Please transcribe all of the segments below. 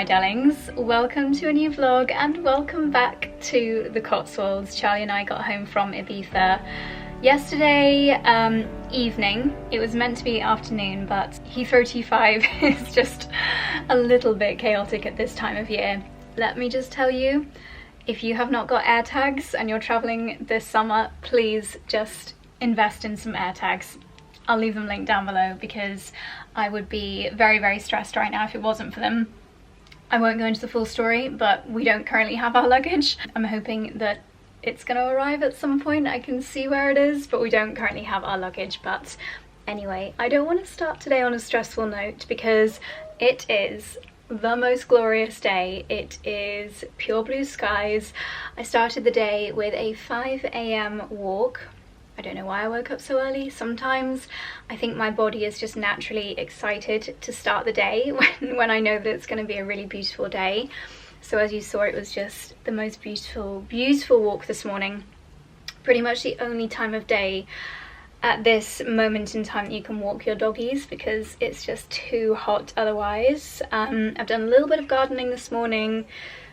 my darlings, welcome to a new vlog and welcome back to the Cotswolds. Charlie and I got home from Ibiza yesterday evening. It was meant to be afternoon, but Heathrow T5 is just a little bit chaotic at this time of year. Let me just tell you, if you have not got air tags and you're traveling this summer, please just invest in some air tags. I'll leave them linked down below because I would be very, very stressed right now if it wasn't for them. I won't go into the full story, but we don't currently have our luggage. I'm hoping that it's going to arrive at some point. I can see where it is, but we don't currently have our luggage. But anyway, I don't want to start today on a stressful note because it is the most glorious day. It is pure blue skies. I started the day with a 5 AM walk. I don't know why I woke up so early. Sometimes I think my body is just naturally excited to start the day when I know that it's going to be a really beautiful day. So as you saw, it was just the most beautiful walk this morning. Pretty much the only time of day at this moment in time that you can walk your doggies because it's just too hot otherwise. I've done a little bit of gardening this morning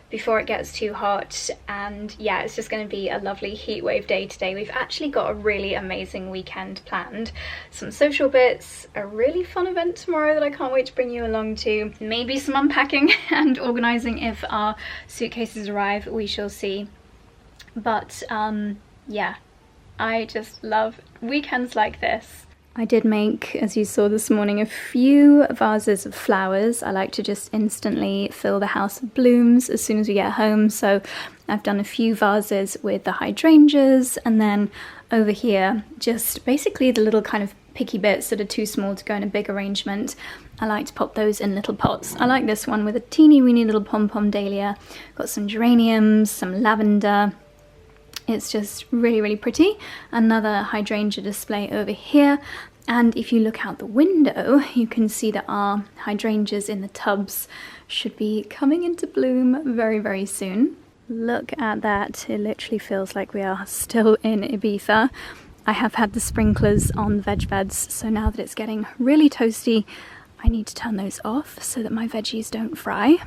before it gets too hot, and yeah, it's just going to be a lovely heatwave day today. We've actually got a really amazing weekend planned. Some social bits, a really fun event tomorrow that I can't wait to bring you along to, maybe some unpacking and organising if our suitcases arrive, we shall see. But yeah, I just love weekends like this. I did make, as you saw this morning, a few vases of flowers. I like to just instantly fill the house with blooms as soon as we get home. So I've done a few vases with the hydrangeas, and then over here, just basically the little kind of picky bits that are too small to go in a big arrangement. I like to pop those in little pots. I like this one with a teeny weeny little pom-pom dahlia. Got some geraniums, some lavender. It's just really, really pretty. Another hydrangea display over here. And if you look out the window, you can see that our hydrangeas in the tubs should be coming into bloom very, very soon. Look at that. It literally feels like we are still in Ibiza. I have had the sprinklers on the veg beds, so now that it's getting really toasty, I need to turn those off so that my veggies don't fry.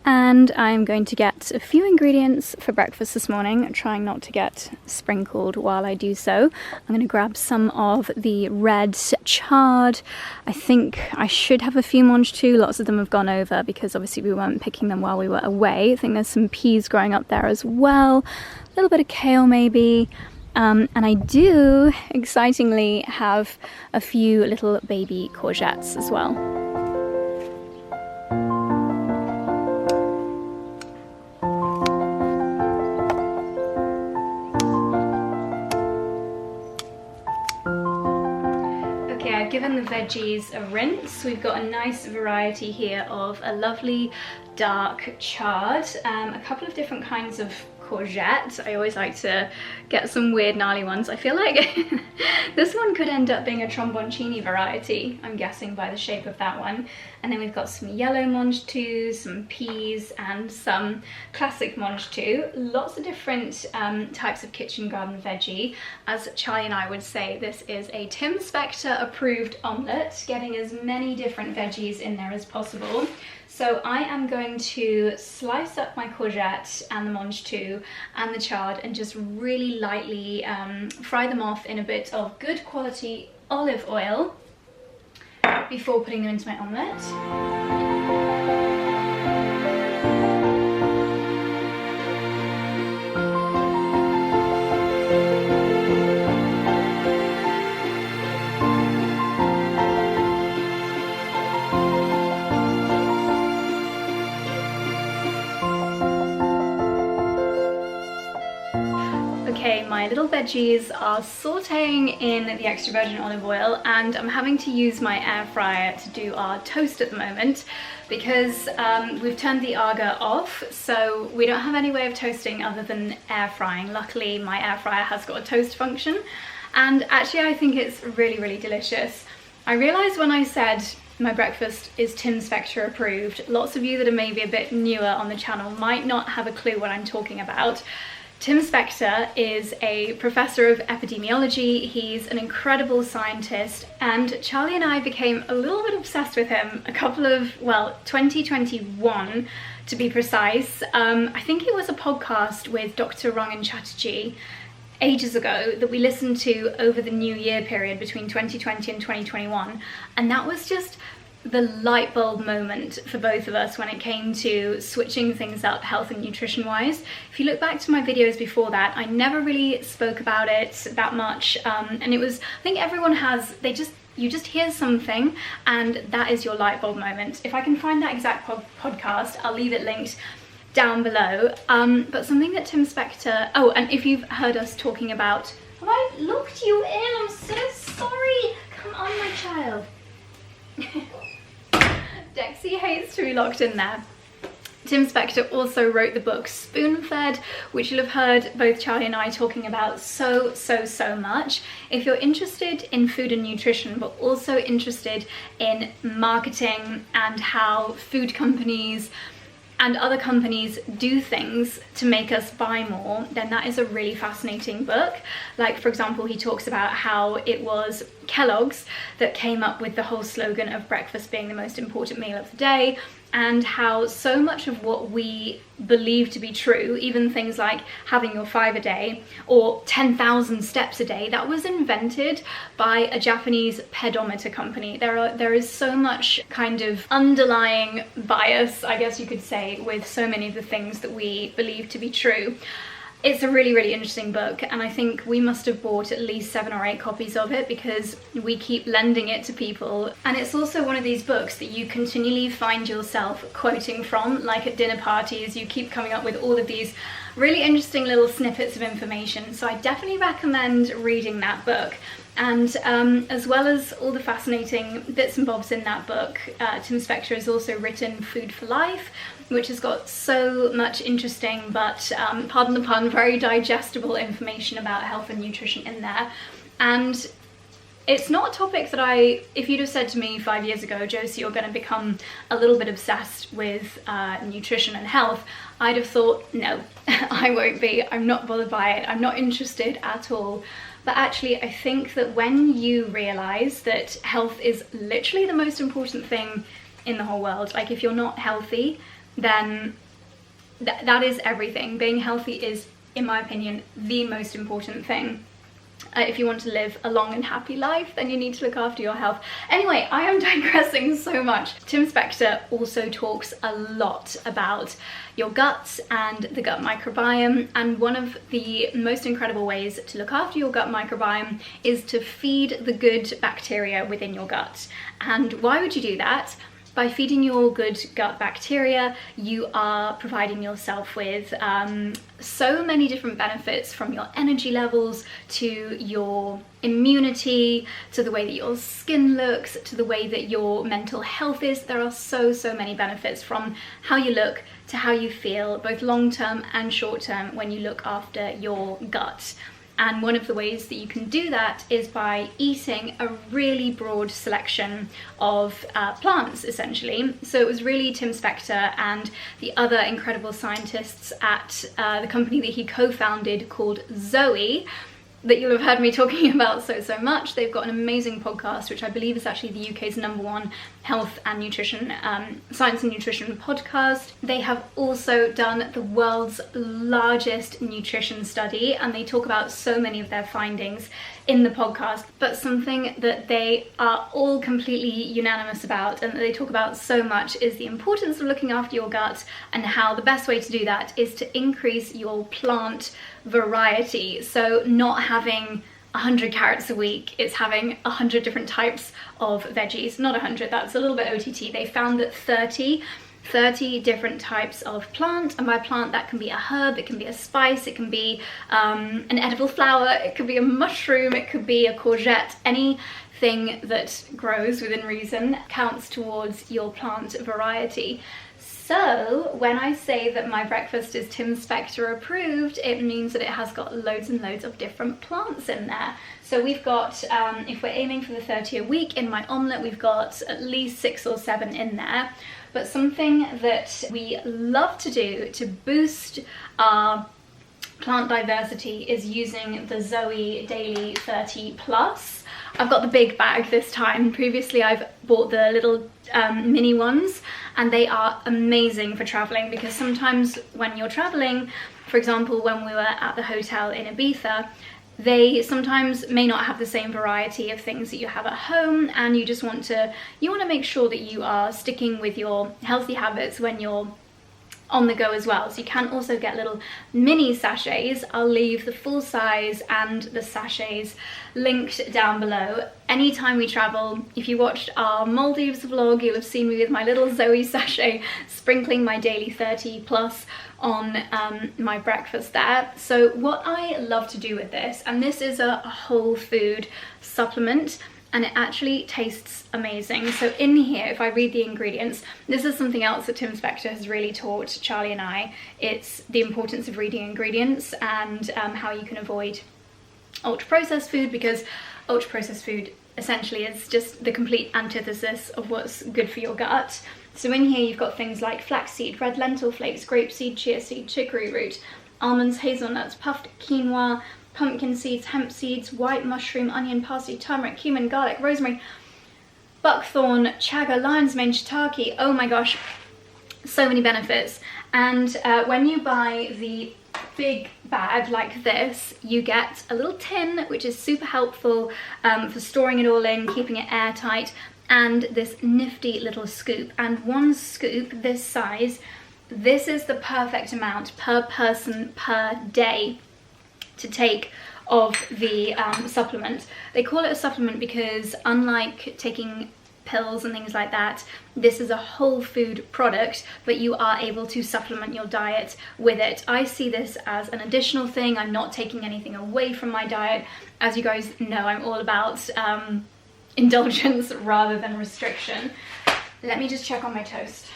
And I'm going to get a few ingredients for breakfast this morning, trying not to get sprinkled while I do so. I'm going to grab some of the red chard. I think I should have a few mange too. Lots of them have gone over because obviously we weren't picking them while we were away. I think there's some peas growing up there as well. A little bit of kale maybe. And I do, excitingly, have a few little baby courgettes as well. Given the veggies a rinse. We've got a nice variety here of a lovely dark chard, a couple of different kinds of courgette. I always like to get some weird gnarly ones. I feel like this one could end up being a tromboncini variety, I'm guessing by the shape of that one. And then we've got some yellow mange too, some peas and some classic mange too. Lots of different types of kitchen garden veggie. As Charlie and I would say, this is a Tim Spector approved omelette, getting as many different veggies in there as possible. So I am going to slice up my courgette and the mange too and the chard and just really lightly fry them off in a bit of good quality olive oil before putting them into my omelette. My little veggies are sauteing in the extra virgin olive oil, and I'm having to use my air fryer to do our toast at the moment because we've turned the 𝑭𝒂𝒕𝒖𝒓𝒆𝒅 off, so we don't have any way of toasting other than air frying. Luckily my air fryer has got a toast function, and actually I think it's really, really delicious. I realised when I said my breakfast is Tim Spector approved, lots of you that are maybe a bit newer on the channel might not have a clue what I'm talking about. Tim Spector is a professor of epidemiology. He's an incredible scientist, and Charlie and I became a little bit obsessed with him 2021 to be precise. I think it was a podcast with Dr. Rangan Chatterjee ages ago that we listened to over the New Year period between 2020 and 2021, and that was just the light bulb moment for both of us when it came to switching things up health and nutrition wise. If you look back to my videos before that, I never really spoke about it that much, and it was, I think everyone has, you just hear something and that is your light bulb moment. If I can find that exact podcast, I'll leave it linked down below. But something that Tim Spector, oh, and if you've heard us talking about, have I looked you in? I'm so sorry. Come on, my child. Dexy hates to be locked in there. Tim Spector also wrote the book Spoon-Fed, which you'll have heard both Charlie and I talking about so much. If you're interested in food and nutrition, but also interested in marketing and how food companies and other companies do things to make us buy more, then that is a really fascinating book. Like, for example, he talks about how it was Kellogg's that came up with the whole slogan of breakfast being the most important meal of the day, and how so much of what we believe to be true, even things like having your 5 a day or 10,000 steps a day, that was invented by a Japanese pedometer company. There is so much kind of underlying bias, I guess you could say, with so many of the things that we believe to be true. It's a really interesting book, and I think we must have bought at least 7 or 8 copies of it because we keep lending it to people. And it's also one of these books that you continually find yourself quoting from, like at dinner parties. You keep coming up with all of these really interesting little snippets of information. So I definitely recommend reading that book. And as well as all the fascinating bits and bobs in that book, Tim Spector has also written Food for Life, which has got so much interesting but, pardon the pun, very digestible information about health and nutrition in there. And it's not a topic that if you'd have said to me 5 years ago, Josie, you're going to become a little bit obsessed with nutrition and health, I'd have thought, no, I won't be. I'm not bothered by it. I'm not interested at all. But actually, I think that when you realise that health is literally the most important thing in the whole world, like if you're not healthy, then that is everything. Being healthy is, in my opinion, the most important thing. If you want to live a long and happy life, then you need to look after your health. Anyway, I am digressing so much. Tim Spector also talks a lot about your gut and the gut microbiome, and one of the most incredible ways to look after your gut microbiome is to feed the good bacteria within your gut. And why would you do that? By feeding your good gut bacteria, you are providing yourself with so many different benefits, from your energy levels to your immunity, to the way that your skin looks, to the way that your mental health is. There are so many benefits from how you look to how you feel, both long-term and short-term, when you look after your gut. And one of the ways that you can do that is by eating a really broad selection of plants, essentially. So it was really Tim Spector and the other incredible scientists at the company that he co-founded called Zoe, that you'll have heard me talking about so much. They've got an amazing podcast, which I believe is actually the UK's #1 health and nutrition, science and nutrition podcast. They have also done the world's largest nutrition study, and they talk about so many of their findings in the podcast. But something that they are all completely unanimous about, and that they talk about so much, is the importance of looking after your gut, and how the best way to do that is to increase your plant variety. So not having 100 carrots a week, it's having 100 different types of veggies. Not 100, that's a little bit OTT. They found that 30 different types of plant, and by plant that can be a herb, it can be a spice, it can be an edible flower, it could be a mushroom, it could be a courgette. Anything that grows within reason counts towards your plant variety. So when I say that my breakfast is Tim Spector approved, it means that it has got loads and loads of different plants in there. So we've got, if we're aiming for the 30 a week in my omelette, we've got at least 6 or 7 in there. But something that we love to do to boost our plant diversity is using the Zoe Daily 30 Plus. I've got the big bag this time. Previously I've bought the little mini ones, and they are amazing for traveling, because sometimes when you're traveling, for example when we were at the hotel in Ibiza, they sometimes may not have the same variety of things that you have at home, and you just want to make sure that you are sticking with your healthy habits when you're on the go as well. So you can also get little mini sachets. I'll leave the full size and the sachets linked down below. Anytime we travel, if you watched our Maldives vlog, you'll have seen me with my little Zoe sachet sprinkling my Daily 30 Plus on my breakfast there. So what I love to do with this, and this is a whole food supplement, and it actually tastes amazing. So in here, if I read the ingredients, this is something else that 𝑭𝒊𝒏𝒅 has really taught Charlie and I. It's the importance of reading ingredients and how you can avoid ultra-processed food, because ultra-processed food essentially is just the complete antithesis of what's good for your gut. So in here you've got things like flaxseed, red lentil flakes, grapeseed, chia seed, chicory root, almonds, hazelnuts, puffed quinoa, pumpkin seeds, hemp seeds, white mushroom, onion, parsley, turmeric, cumin, garlic, rosemary, buckthorn, chaga, lion's mane, shiitake. Oh my gosh, so many benefits. And when you buy the big bag like this, you get a little tin, which is super helpful for storing it all in, keeping it airtight, and this nifty little scoop. And one scoop this size, this is the perfect amount per person per day to take of the supplement. They call it a supplement because, unlike taking pills and things like that, this is a whole food product, but you are able to supplement your diet with it. I see this as an additional thing. I'm not taking anything away from my diet. As you guys know, I'm all about indulgence rather than restriction. Let me just check on my toast.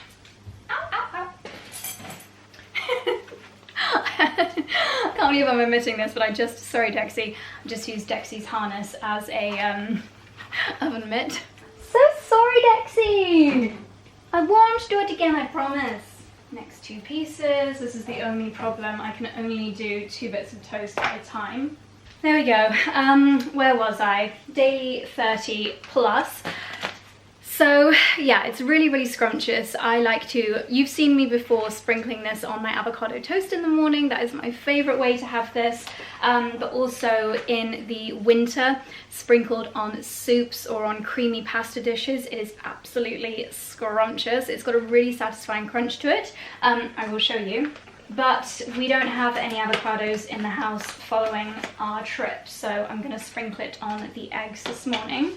Ow, ow, ow. I can't believe I'm omitting this, but sorry Dexy, I just used Dexy's harness as a oven mitt. So sorry Dexy! I won't do it again, I promise. Next 2 pieces. This is the only problem. I can only do 2 bits of toast at a time. There we go. Where was I? Daily 30 Plus. So yeah, it's really, really scrumptious. I like to, you've seen me before sprinkling this on my avocado toast in the morning. That is my favorite way to have this. But also in the winter, sprinkled on soups or on creamy pasta dishes. It is absolutely scrumptious. It's got a really satisfying crunch to it. I will show you. But we don't have any avocados in the house following our trip, so I'm gonna sprinkle it on the eggs this morning.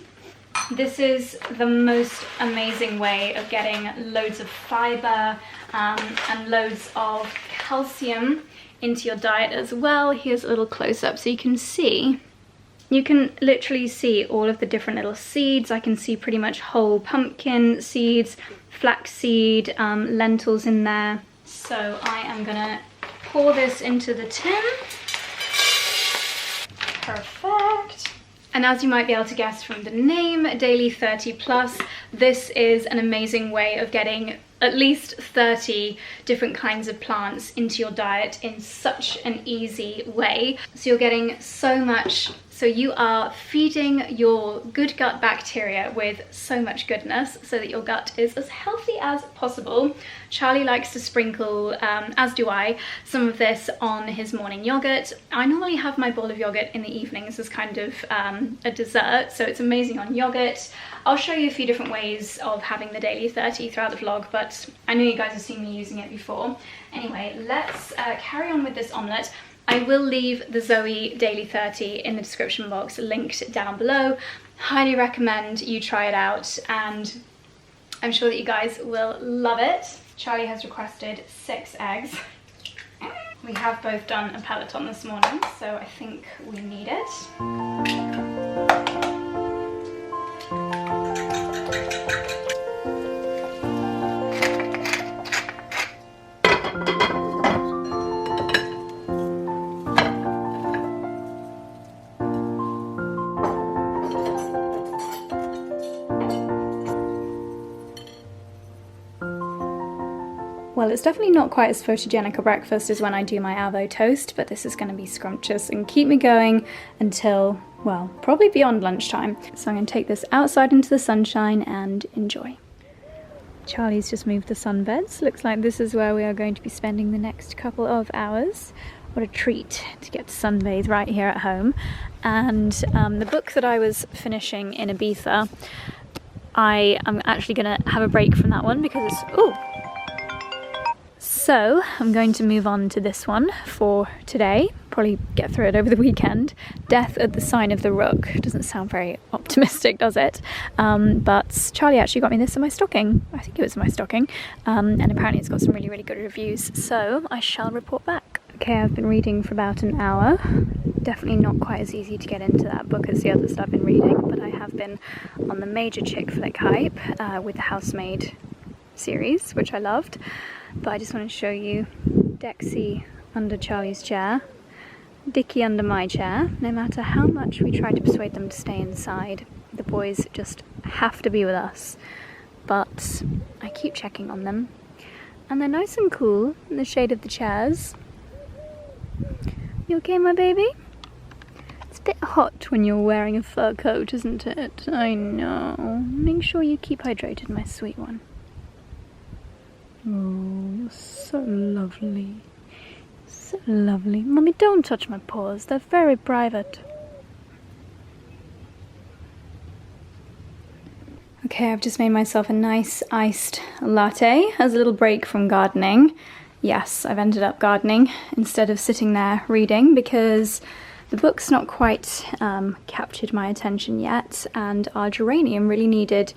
This is the most amazing way of getting loads of fibre and loads of calcium into your diet as well. Here's a little close-up so you can see. You can literally see all of the different little seeds. I can see pretty much whole pumpkin seeds, flaxseed, lentils in there. So I am gonna pour this into the tin. Perfect. And as you might be able to guess from the name, Daily 30 Plus, this is an amazing way of getting at least 30 different kinds of plants into your diet in such an easy way. So you're getting so much, so you are feeding your good gut bacteria with so much goodness so that your gut is as healthy as possible. Charlie likes to sprinkle, as do I, some of this on his morning yogurt. I normally have my bowl of yogurt in the evenings as kind of a dessert, so it's amazing on yogurt. I'll show you a few different ways of having the Daily 30 throughout the vlog, but I know you guys have seen me using it before. Anyway, let's carry on with this omelette. I will leave the Zoe Daily 30 in the description box linked down below. Highly recommend you try it out, and I'm sure that you guys will love it. Charlie has requested 6 eggs. We have both done a peloton this morning, so I think we need it. Well, it's definitely not quite as photogenic a breakfast as when I do my avo toast, but this is going to be scrumptious and keep me going until, well, probably beyond lunchtime. So I'm going to take this outside into the sunshine and enjoy. Charlie's just moved the sunbeds. Looks like this is where we are going to be spending the next couple of hours. What a treat to get to sunbathe right here at home. And the book that I was finishing in Ibiza, I am actually going to have a break from that one because it's... ooh! So I'm going to move on to this one for today. Probably get through it over the weekend. Death at the Sign of the Rook. Doesn't sound very optimistic, does it? But Charlie actually got me this in my stocking. I think it was in my stocking. And apparently it's got some really, really good reviews. So I shall report back. Okay, I've been reading for about an hour. Definitely not quite as easy to get into that book as the others that I've been reading, but I have been on the major chick flick hype with the Housemaid series, which I loved. But I just want to show you Dexy under Charlie's chair, Dickie under my chair. No matter how much we try to persuade them to stay inside, the boys just have to be with us. But I keep checking on them, and they're nice and cool in the shade of the chairs. You okay, my baby? It's a bit hot when you're wearing a fur coat, isn't it? I know. Make sure you keep hydrated, my sweet one. Oh, so lovely. So lovely. Mummy, don't touch my paws. They're very private. Okay, I've just made myself a nice iced latte as a little break from gardening. Yes, I've ended up gardening instead of sitting there reading because the book's not quite captured my attention yet, and our geranium really needed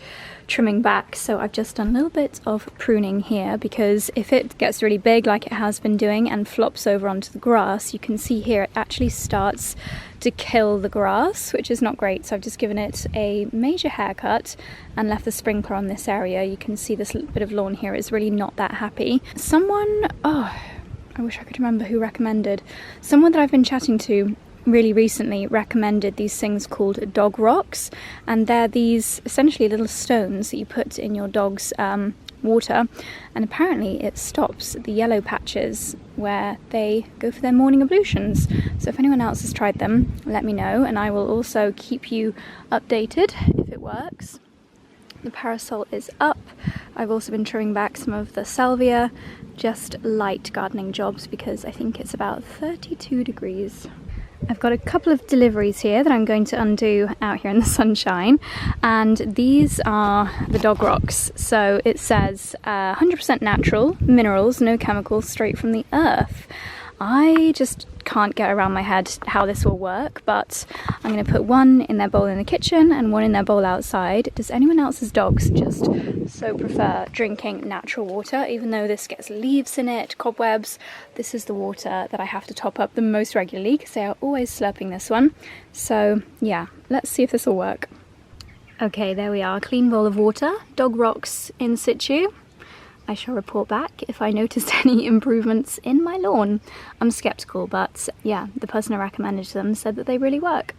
trimming back, so I've just done a little bit of pruning here because if it gets really big like it has been doing and flops over onto the grass, you can see here it actually starts to kill the grass, which is not great. So I've just given it a major haircut and left the sprinkler on this area. You can see this little bit of lawn here is really not that happy. Someone, oh, I wish I could remember who recommended, someone that I've been chatting to really recently recommended these things called dog rocks, and they're these essentially little stones that you put in your dog's water, and apparently it stops the yellow patches where they go for their morning ablutions. So if anyone else has tried them, let me know, and I will also keep you updated if it works. The parasol is up. I've also been trimming back some of the salvia, just light gardening jobs because I think it's about 32 degrees. I've got a couple of deliveries here that I'm going to undo out here in the sunshine, and these are the dog rocks. So it says 100% natural, minerals, no chemicals, straight from the earth. I just can't get around my head how this will work, but I'm going to put one in their bowl in the kitchen and one in their bowl outside. Does anyone else's dogs just so prefer drinking natural water? Even though this gets leaves in it, cobwebs, this is the water that I have to top up the most regularly because they are always slurping this one. So yeah, let's see if this will work. Okay, there we are, clean bowl of water, dog rocks in situ. I shall report back if I noticed any improvements in my lawn. I'm skeptical, but yeah, the person I recommended to them said that they really work.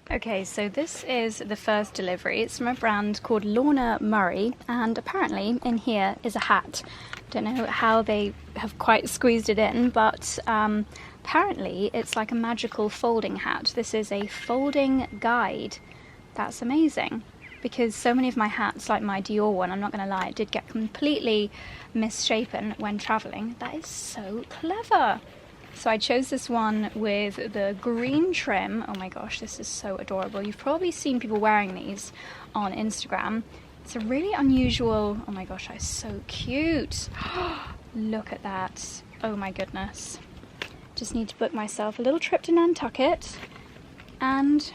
Okay, so this is the first delivery. It's from a brand called 𝑭𝒊𝒏𝒅, and apparently in here is a hat. Don't know how they have quite squeezed it in, but apparently it's like a magical folding hat. This is a folding guide. That's amazing. Because so many of my hats, like my Dior one, I'm not going to lie, it did get completely misshapen when travelling. That is so clever. So I chose this one with the green trim. Oh my gosh, this is so adorable. You've probably seen people wearing these on Instagram. It's a really unusual, oh my gosh, that's so cute. Look at that. Oh my goodness. Just need to book myself a little trip to Nantucket and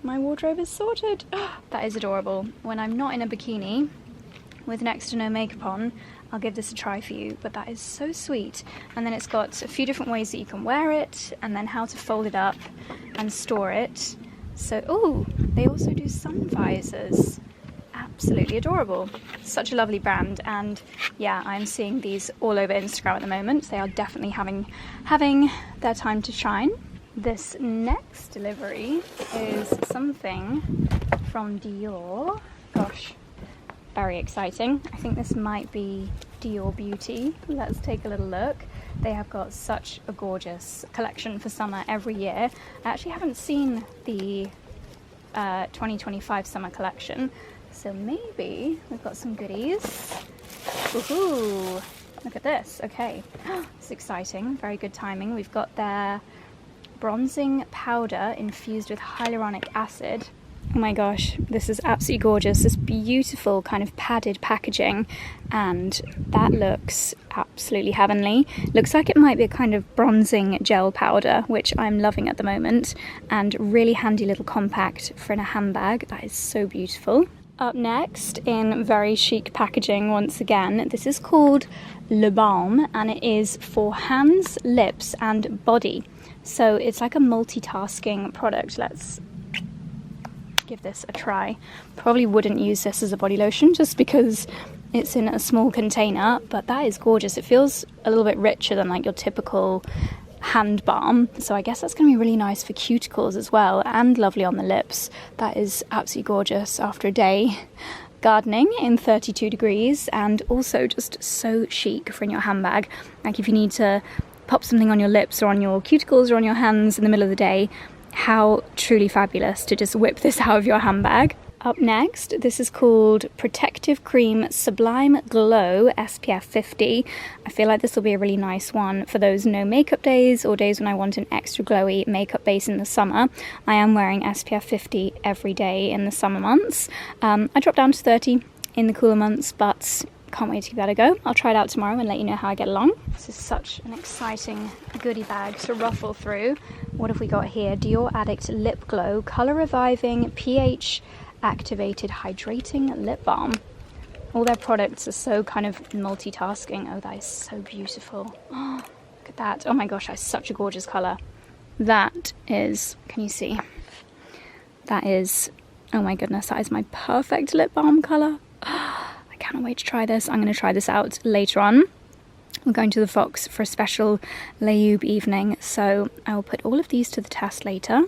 my wardrobe is sorted. That is adorable. When I'm not in a bikini with next to no makeup on, I'll give this a try for you, but that is so sweet. And then it's got a few different ways that you can wear it, and then how to fold it up and store it. So, oh, they also do sun visors. Absolutely adorable. Such a lovely brand, and yeah, I'm seeing these all over Instagram at the moment. They are definitely having their time to shine. This next delivery is something from Dior. Gosh, very exciting. I think this might be Dior Beauty. Let's take a little look. They have got such a gorgeous collection for summer every year. I actually haven't seen the 2025 summer collection, so maybe we've got some goodies. Woohoo! Look at this. Okay, it's exciting. Very good timing. We've got their bronzing powder infused with hyaluronic acid. Oh my gosh, this is absolutely gorgeous. This beautiful kind of padded packaging, and that looks absolutely heavenly. Looks like it might be a kind of bronzing gel powder, which I'm loving at the moment, and really handy little compact for in a handbag. That is so beautiful. Up next, in very chic packaging once again, this is called Le Balm, and it is for hands, lips and body. So it's like a multitasking product. Let's give this a try. Probably wouldn't use this as a body lotion just because it's in a small container, but that is gorgeous. It feels a little bit richer than like your typical hand balm, so I guess that's going to be really nice for cuticles as well, and lovely on the lips. That is absolutely gorgeous after a day gardening in 32 degrees, and also just so chic for in your handbag. Like if you need to pop something on your lips or on your cuticles or on your hands in the middle of the day, how truly fabulous to just whip this out of your handbag. Up next, this is called Protective Cream Sublime Glow SPF 50. I feel like this will be a really nice one for those no makeup days or days when I want an extra glowy makeup base in the summer. I am wearing SPF 50 every day in the summer months. I dropped down to 30 in the cooler months, but can't wait to give that a go. I'll try it out tomorrow and let you know how I get along. This is such an exciting goodie bag to ruffle through. What have we got here? Dior Addict Lip Glow Color Reviving pH Activated Hydrating Lip Balm. All their products are so kind of multitasking. Oh, that is so beautiful. Oh, look at that. Oh my gosh, that's such a gorgeous colour. That is, can you see? That is, oh my goodness, that is my perfect lip balm colour. I cannot wait to try this. I'm going to try this out later on. We're going to the Fox for a special 𝑭𝒊𝒏𝒅 evening, so I will put all of these to the test later.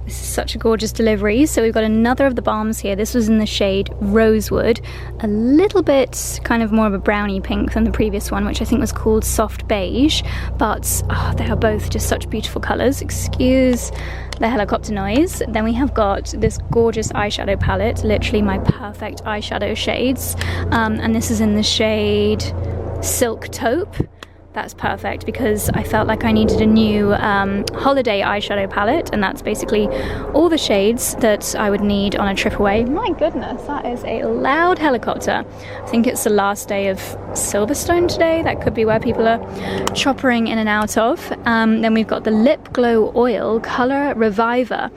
This is such a gorgeous delivery. So we've got another of the balms here. This was in the shade Rosewood, a little bit kind of more of a brownie pink than the previous one, which I think was called Soft Beige, but they are both just such beautiful colours. Excuse the helicopter noise. Then we have got this gorgeous eyeshadow palette, literally my perfect eyeshadow shades, and this is in the shade Silk Taupe. That's perfect because I felt like I needed a new holiday eyeshadow palette, and that's basically all the shades that I would need on a trip away. My goodness, that is a loud helicopter. I think it's the last day of Silverstone today. That could be where people are choppering in and out of. Then we've got the Lip Glow Oil Color Reviver,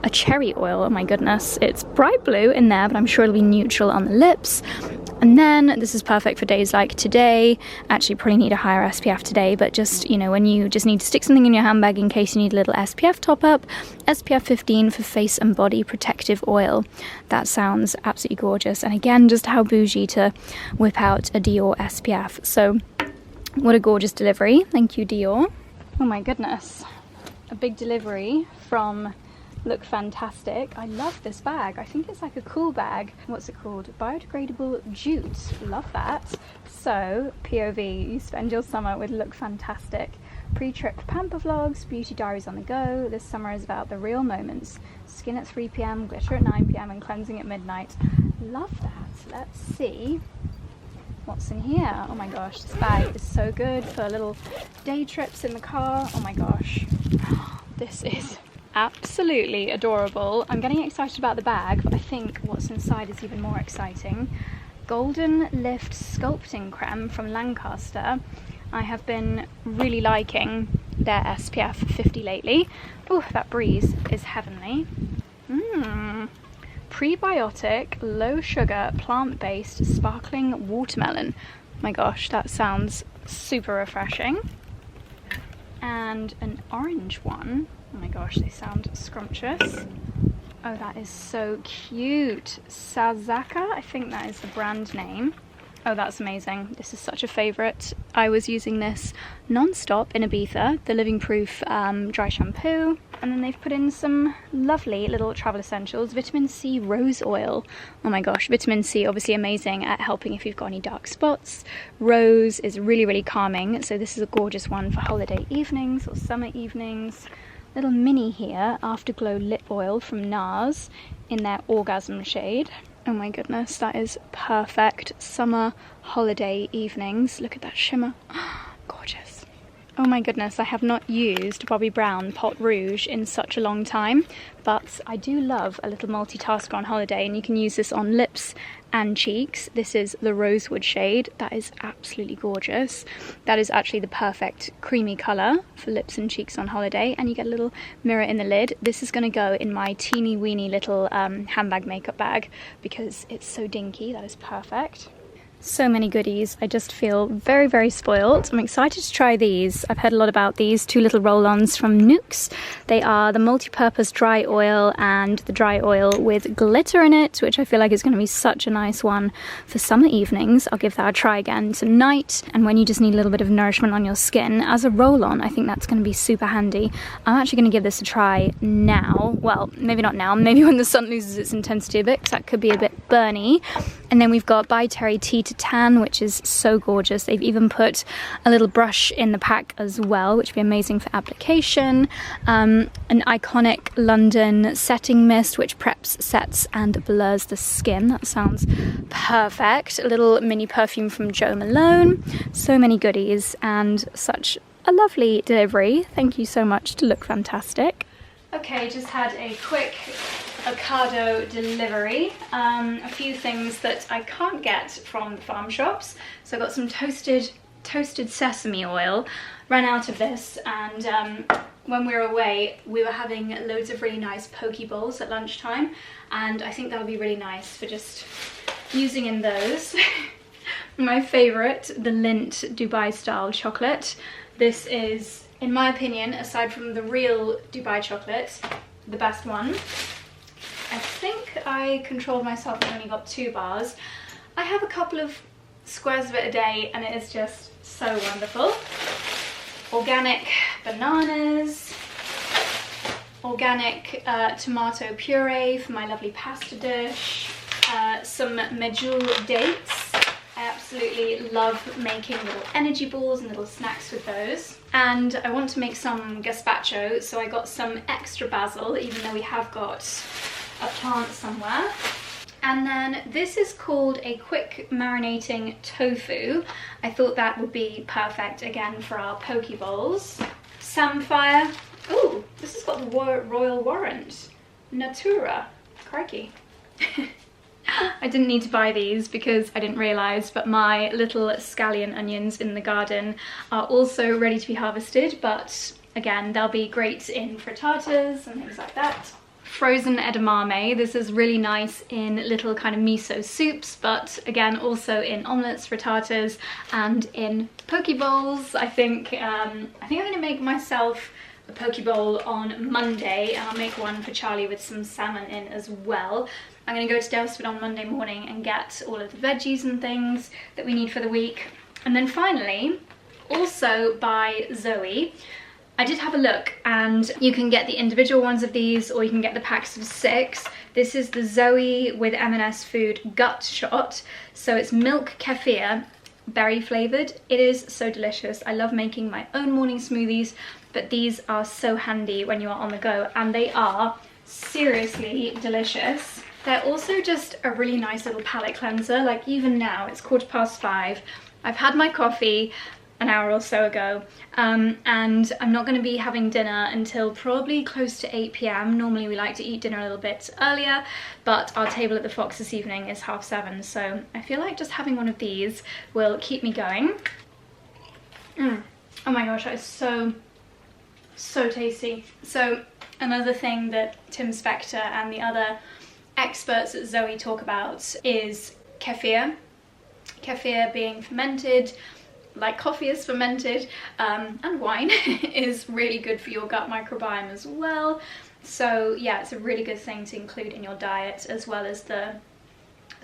a cherry oil. Oh my goodness, it's bright blue in there, but I'm sure it'll be neutral on the lips. And then this is perfect for days like today. Actually probably need a higher SPF today, but just, you know, when you just need to stick something in your handbag in case you need a little SPF top up. SPF 15 for face and body protective oil. That sounds absolutely gorgeous. And again, just how bougie to whip out a Dior SPF. So what a gorgeous delivery. Thank you, Dior. Oh my goodness. A big delivery from Look Fantastic. I love this bag. I think it's like a cool bag. What's it called? Biodegradable jute. Love that. So, POV, you spend your summer with Look Fantastic. Pre-trip pamper vlogs, beauty diaries on the go. This summer is about the real moments. Skin at 3 p.m, glitter at 9 p.m, and cleansing at midnight. Love that. Let's see what's in here. Oh my gosh, this bag is so good for little day trips in the car. Oh my gosh. This is absolutely adorable. I'm getting excited about the bag, but I think what's inside is even more exciting. Golden Lift Sculpting Creme from Lancaster. I have been really liking their SPF 50 lately. Oh, that breeze is heavenly. Prebiotic, low sugar, plant-based sparkling watermelon. My gosh, that sounds super refreshing. And an orange one. Oh my gosh, they sound scrumptious. Oh, that is so cute. Sazaka, I think that is the brand name. Oh, that's amazing. This is such a favourite. I was using this non-stop in Ibiza, the Living Proof dry shampoo, and then they've put in some lovely little travel essentials. Vitamin C rose oil. Oh my gosh, vitamin C obviously amazing at helping if you've got any dark spots. Rose is really, really calming, so this is a gorgeous one for holiday evenings or summer evenings. Little mini here, Afterglow lip oil from NARS in their Orgasm shade. Oh my goodness, that is perfect summer holiday evenings. Look at that shimmer. Gorgeous. Oh my goodness, I have not used Bobbi Brown Pot Rouge in such a long time, but I do love a little multitasker on holiday, and you can use this on lips and cheeks. This is the Rosewood shade. That is absolutely gorgeous. That is actually the perfect creamy colour for lips and cheeks on holiday, and you get a little mirror in the lid. This is going to go in my teeny weeny little handbag makeup bag because it's so dinky. That is perfect. So many goodies. I just feel very, very spoiled. I'm excited to try these. I've heard a lot about these two little roll-ons from Nuxe. They are the multi-purpose dry oil and the dry oil with glitter in it, which I feel like is going to be such a nice one for summer evenings. I'll give that a try again tonight. And when you just need a little bit of nourishment on your skin, as a roll-on, I think that's going to be super handy. I'm actually going to give this a try now. Well, maybe not now. Maybe when the sun loses its intensity a bit, because that could be a bit burny. And then we've got By Terry Tea to Tan, which is so gorgeous. They've even put a little brush in the pack as well, which would be amazing for application. An iconic London setting mist, which preps, sets and blurs the skin. That sounds perfect. A little mini perfume from Jo Malone. So many goodies and such a lovely delivery. Thank you so much to Look Fantastic. Okay, just had a quick Ocado delivery. A few things that I can't get from the farm shops. So I got some toasted sesame oil. Ran out of this, and when we were away we were having loads of really nice poke bowls at lunchtime, and I think that would be really nice for just using in those. My favourite, the Lindt Dubai style chocolate. This is, in my opinion, aside from the real Dubai chocolate, the best one. I think I controlled myself and only got 2 bars. I have a couple of squares of it a day and it is just so wonderful. Organic bananas, organic tomato puree for my lovely pasta dish, some medjool dates. I absolutely love making little energy balls and little snacks with those. And I want to make some gazpacho, so I got some extra basil, even though we have got a plant somewhere. And then this is called a quick marinating tofu. I thought that would be perfect again for our poke bowls. Samphire. Ooh, this has got the royal warrant. Natura. Crikey. I didn't need to buy these because I didn't realise, but my little scallion onions in the garden are also ready to be harvested, but again, they'll be great in frittatas and things like that. Frozen edamame. This is really nice in little kind of miso soups, but again also in omelettes, frittatas and in poke bowls. I think I'm going to make myself a poke bowl on Monday, and I'll make one for Charlie with some salmon in as well. I'm going to go to 𝑭𝒊𝒏𝒅 on Monday morning and get all of the veggies and things that we need for the week. And then finally, also by Zoe, I did have a look, and you can get the individual ones of these or you can get the packs of 6. This is the Zoe with M&S Food Gut Shot. So it's milk kefir, berry flavoured. It is so delicious. I love making my own morning smoothies, but these are so handy when you are on the go, and they are seriously delicious. They're also just a really nice little palate cleanser. Like even now, it's 5:15. I've had my coffee an hour or so ago, and I'm not going to be having dinner until probably close to 8 p.m. Normally we like to eat dinner a little bit earlier, but our table at the Fox this evening is 7:30, so I feel like just having one of these will keep me going. Oh my gosh, that is so tasty. So another thing that Tim Spector and the other experts at Zoe talk about is kefir. Kefir being fermented, like coffee is fermented, and wine is really good for your gut microbiome as well. So yeah, it's a really good thing to include in your diet, as well as the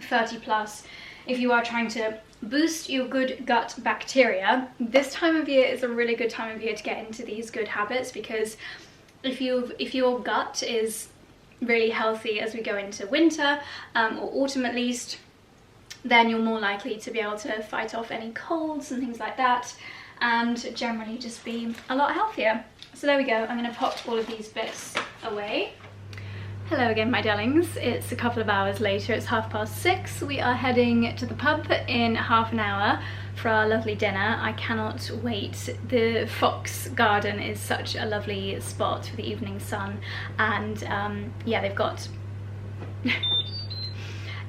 30+. If you are trying to boost your good gut bacteria. This time of year is a really good time of year to get into these good habits, because if your gut is really healthy as we go into winter, or autumn at least, then you're more likely to be able to fight off any colds and things like that, and generally just be a lot healthier. So there we go, I'm going to pop all of these bits away. Hello again, my darlings. It's a couple of hours later, it's 6:30. We are heading to the pub in half an hour for our lovely dinner. I cannot wait. The Fox Garden is such a lovely spot for the evening sun, and yeah, they've got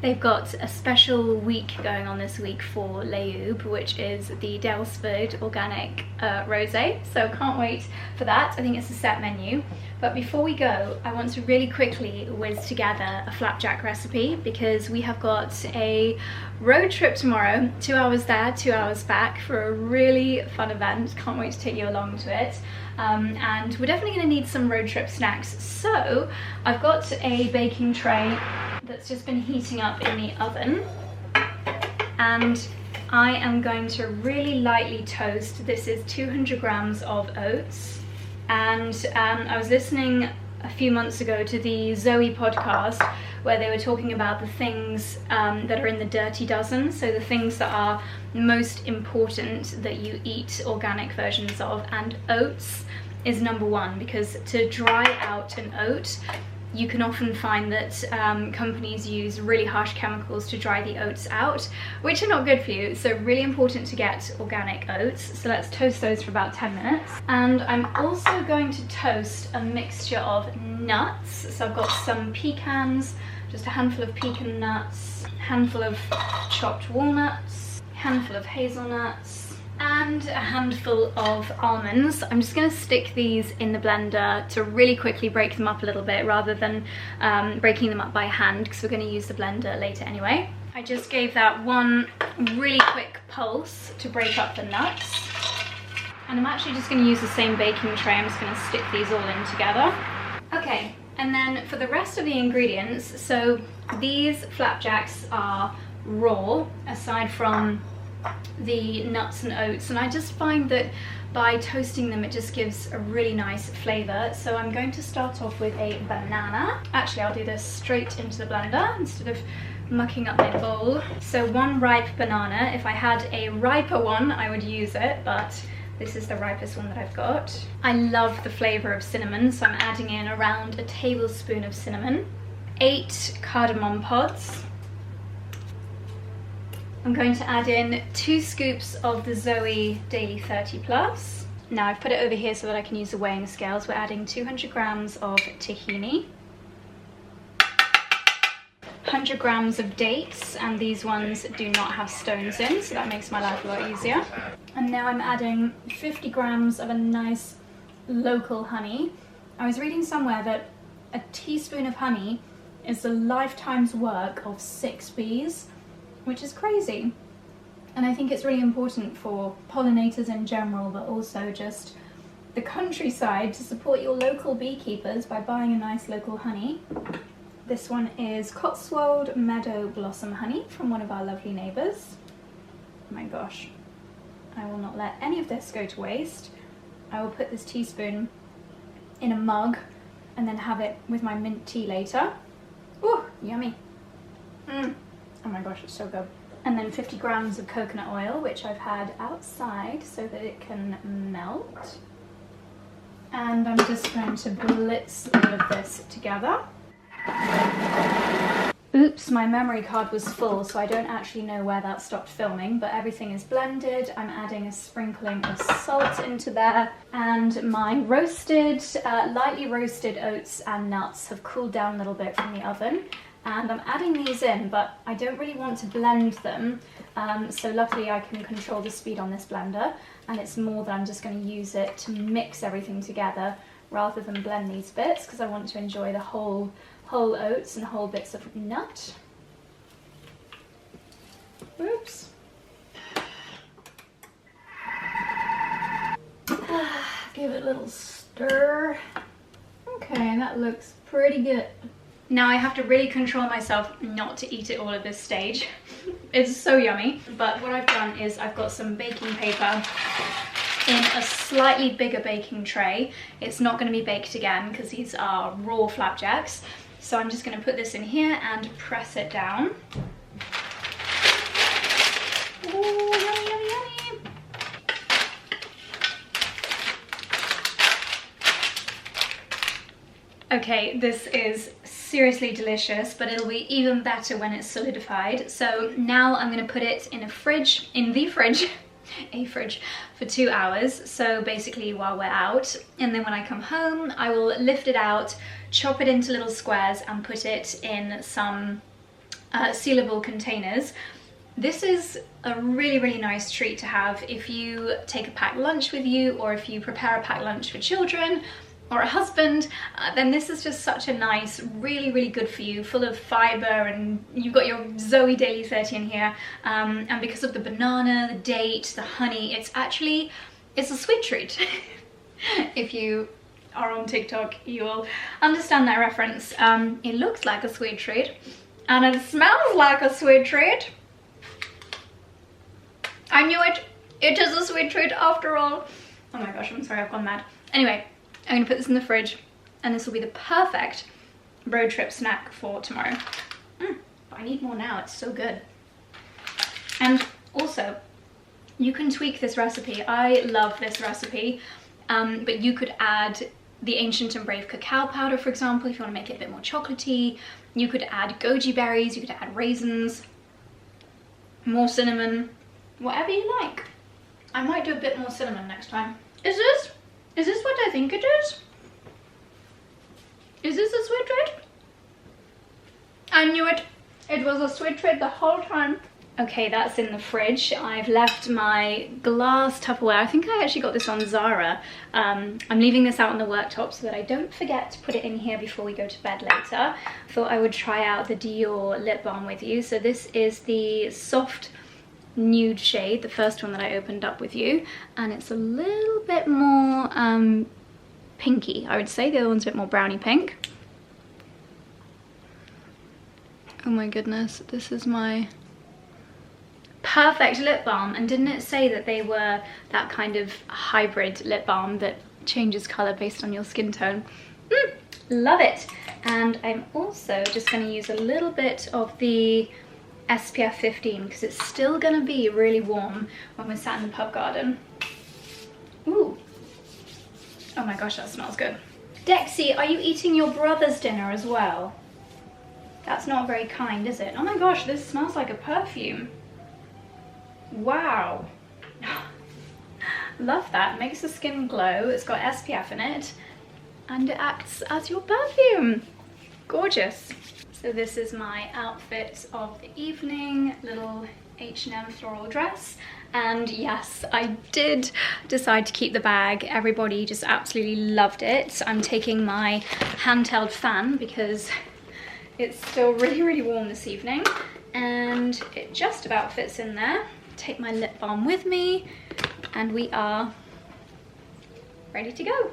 they've got a special week going on this week for 𝑭𝒊𝒏𝒅, which is the 𝑭𝒆𝒂𝒕𝒖𝒓𝒆 organic rosé, so can't wait for that. I think it's a set menu. But before we go, I want to really quickly whiz together a flapjack recipe, because we have got a road trip tomorrow, 2 hours there, 2 hours back, for a really fun event. Can't wait to take you along to it. And we're definitely going to need some road trip snacks. So I've got a baking tray that's just been heating up in the oven, and I am going to really lightly toast. This is 200 grams of oats. And I was listening a few months ago to the 𝑭𝒊𝒏𝒅 podcast, where they were talking about the things that are in the dirty dozen, so the things that are most important that you eat organic versions of, and oats is number one, because to dry out an oat, you can often find that companies use really harsh chemicals to dry the oats out, which are not good for you. So really important to get organic oats. So let's toast those for about 10 minutes. And I'm also going to toast a mixture of nuts. So I've got some pecans, just a handful of pecan nuts, a handful of chopped walnuts, a handful of hazelnuts, and a handful of almonds. I'm just going to stick these in the blender to really quickly break them up a little bit, rather than breaking them up by hand, because we're going to use the blender later anyway. I just gave that one really quick pulse to break up the nuts, and I'm actually just going to use the same baking tray. I'm just going to stick these all in together. Okay, and then for the rest of the ingredients, so these flapjacks are raw, aside from the nuts and oats, and I just find that by toasting them it just gives a really nice flavour. So I'm going to start off with a banana. Actually, I'll do this straight into the blender instead of mucking up my bowl. So one ripe banana. If I had a riper one I would use it, but this is the ripest one that I've got. I love the flavour of cinnamon, so I'm adding in around a tablespoon of cinnamon. 8 cardamom pods. I'm going to add in 2 scoops of the Zoe Daily 30+. Now I've put it over here so that I can use the weighing scales. We're adding 200 grams of tahini, 100 grams of dates, and these ones do not have stones in, so that makes my life a lot easier. And now I'm adding 50 grams of a nice local honey. I was reading somewhere that a teaspoon of honey is a lifetime's work of 6 bees, which is crazy. And I think it's really important for pollinators in general, but also just the countryside, to support your local beekeepers by buying a nice local honey. This one is Cotswold Meadow Blossom honey from one of our lovely neighbours. Oh my gosh, I will not let any of this go to waste. I will put this teaspoon in a mug and then have it with my mint tea later. Ooh, yummy. Oh my gosh, it's so good. And then 50 grams of coconut oil, which I've had outside so that it can melt. And I'm just going to blitz all of this together. Oops, my memory card was full, so I don't actually know where that stopped filming, but everything is blended. I'm adding a sprinkling of salt into there, and my roasted, lightly roasted oats and nuts have cooled down a little bit from the oven. And I'm adding these in, but I don't really want to blend them, so luckily I can control the speed on this blender, and it's more that I'm just going to use it to mix everything together rather than blend these bits, because I want to enjoy the whole oats and whole bits of nut. Oops. Give it a little stir. Okay, that looks pretty good. Now I have to really control myself not to eat it all at this stage. It's so yummy. But what I've done is I've got some baking paper in a slightly bigger baking tray. It's not going to be baked again because these are raw flapjacks. So I'm just going to put this in here and press it down. Ooh, yummy, yummy, yummy. Okay, this is seriously delicious, but it'll be even better when it's solidified. So now I'm going to put it in the fridge, for 2 hours. So basically while we're out, and then when I come home, I will lift it out, chop it into little squares and put it in some sealable containers. This is a really, really nice treat to have if you take a packed lunch with you, or if you prepare a packed lunch for children or a husband, then this is just such a nice, really, really good for you, full of fiber, and you've got your 𝑭𝒊𝒐 in here, and because of the banana, the date, the honey, it's a sweet treat. If you are on TikTok, you'll understand that reference. It looks like a sweet treat, and it smells like a sweet treat. I knew it! It is a sweet treat after all. Oh my gosh, I'm sorry, I've gone mad. Anyway, I'm gonna put this in the fridge, and this will be the perfect road trip snack for tomorrow. But I need more now, it's so good. And also, you can tweak this recipe. I love this recipe, but you could add the Ancient and Brave cacao powder, for example, if you want to make it a bit more chocolatey. You could add goji berries, you could add raisins, more cinnamon, whatever you like. I might do a bit more cinnamon next time. Is this what I think it is? Is this a sweet treat? I knew it. It was a sweet treat the whole time. Okay, that's in the fridge. I've left my glass Tupperware. I think I actually got this on Zara. I'm leaving this out on the worktop so that I don't forget to put it in here before we go to bed later. Thought I would try out the Dior lip balm with you. So this is the soft nude shade, the first one that I opened up with you, and it's a little bit more pinky, I would say. The other one's a bit more brownie pink. Oh my goodness, this is my perfect lip balm. And didn't it say that they were that kind of hybrid lip balm that changes colour based on your skin tone? Love it. And I'm also just going to use a little bit of the SPF 15 because it's still gonna be really warm when we're sat in the pub garden. Ooh. Oh my gosh, that smells good. Dexy, are you eating your brother's dinner as well? That's not very kind, is it? Oh my gosh, this smells like a perfume. Wow. Love that. Makes the skin glow. It's got SPF in it, and it acts as your perfume. Gorgeous. So this is my outfit of the evening, little H&M floral dress. And yes, I did decide to keep the bag. Everybody just absolutely loved it. I'm taking my handheld fan because it's still really, really warm this evening, and it just about fits in there. Take my lip balm with me, and we are ready to go.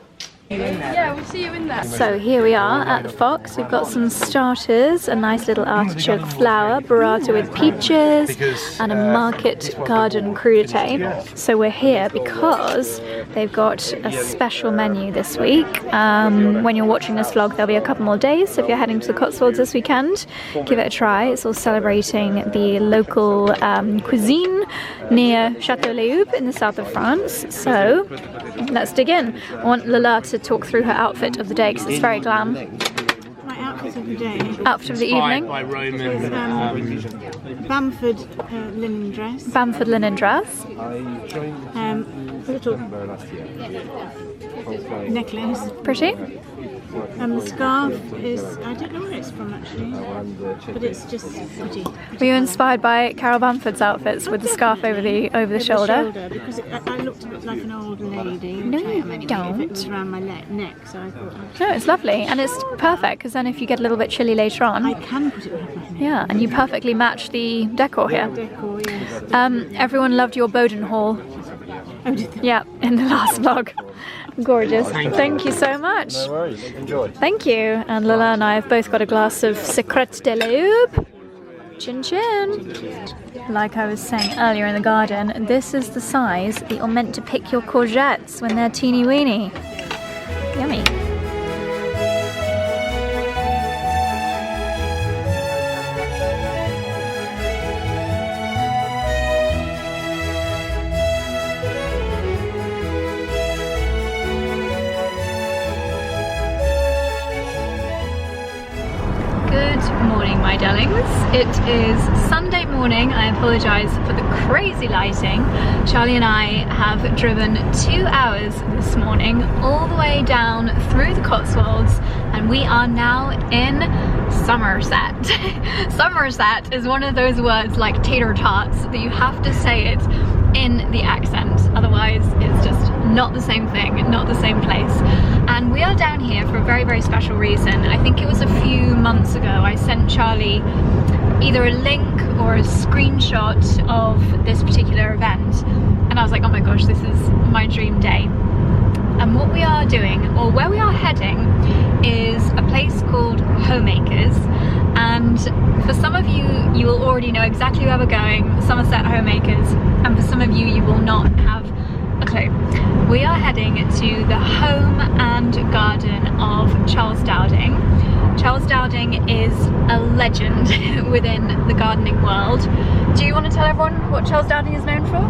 Yeah, we'll see you in there. So here we are at the Fox. We've got some starters, a nice little artichoke flower, burrata with peaches, and a market garden crudité. So we're here because they've got a special menu this week. When you're watching this vlog, there'll be a couple more days. So if you're heading to the Cotswolds this weekend, give it a try. It's all celebrating the local cuisine near 𝑭𝒊𝒏𝒅 in the south of France. So let's dig in. I want Lola to talk through her outfit of the day because it's very glam. My outfit of the day. Outfit of the evening. By Roman, Bamford linen dress. Bamford linen dress. Little necklace. Pretty. The scarf is, I don't know where it's from actually, but it's just pretty. Were you inspired by Carol Bamford's outfits with the scarf over the shoulder? Because I looked a bit like an old lady. No, you don't. If it was around my neck, so I thought. No, it's lovely, and it's perfect because then if you get a little bit chilly later on, I can put it around my neck. yeah, and you perfectly match the decor here. Decor, yes. Everyone loved your Bowden haul. Oh, did they? Yeah, in the last vlog. Gorgeous. Thank you so much. No worries. Enjoy. Thank you. And Lola and I have both got a glass of 𝑭𝒂𝒕𝒖𝒓𝒆𝒅. Chin chin. Like I was saying earlier in the garden, this is the size that you're meant to pick your courgettes when they're teeny weeny. Yummy. Good morning, my darlings. It is Sunday morning. I apologise for the crazy lighting. Charlie and I have driven 2 hours this morning all the way down through the Cotswolds, and we are now in Somerset. Somerset is one of those words like tater tots that you have to say it in the accent, otherwise it's just not the same thing, not the same place. And we are down here for a very, very special reason. I think it was a few months ago I sent Charlie either a link or a screenshot of this particular event, and I was like, oh my gosh, this is my dream day. And what we are doing, or where we are heading, is a place called Homemakers. And for some of you, you will already know exactly where we're going, Somerset Homemakers, and for some of you, you will not have a clue. We are heading to the home and garden of Charles Dowding. Charles Dowding is a legend within the gardening world. Do you want to tell everyone what Charles Dowding is known for?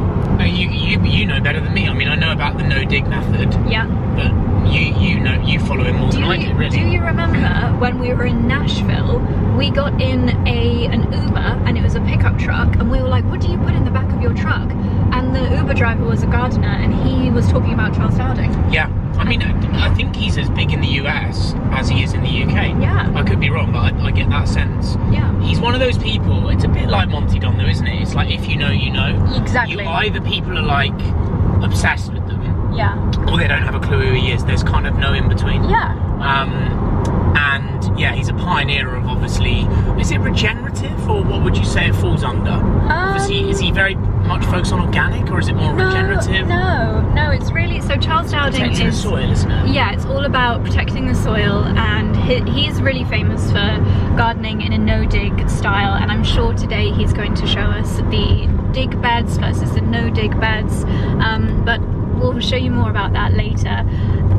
You know better than me. I mean, I know about the no-dig method. Yeah. But you follow him more than I do, really. Do you remember when we were in Nashville, we got in an Uber and it was a pickup truck, and we were like, what do you put in the back of your truck? And the Uber driver was a gardener, and he was talking about Charles Dowding. Yeah. I mean, I think he's as big in the US as he is in the UK. Yeah. I could be wrong, but I get that sense. Yeah. He's one of those people, it's a bit like Monty Don though, isn't it? It's like, if you know, you know. Exactly. Either people are like obsessed with them, yeah, or they don't have a clue who he is. There's kind of no in between. Yeah. And yeah, he's a pioneer of, obviously, is it regenerative, or what would you say it falls under? Obviously, is he very much focused on organic, or is it more regenerative? No, it's really, so Charles Dowding protecting the soil, isn't it? Yeah, it's all about protecting the soil, and he's really famous for gardening in a no-dig style, and I'm sure today he's going to show us the dig beds versus the no-dig beds, but we'll show you more about that later.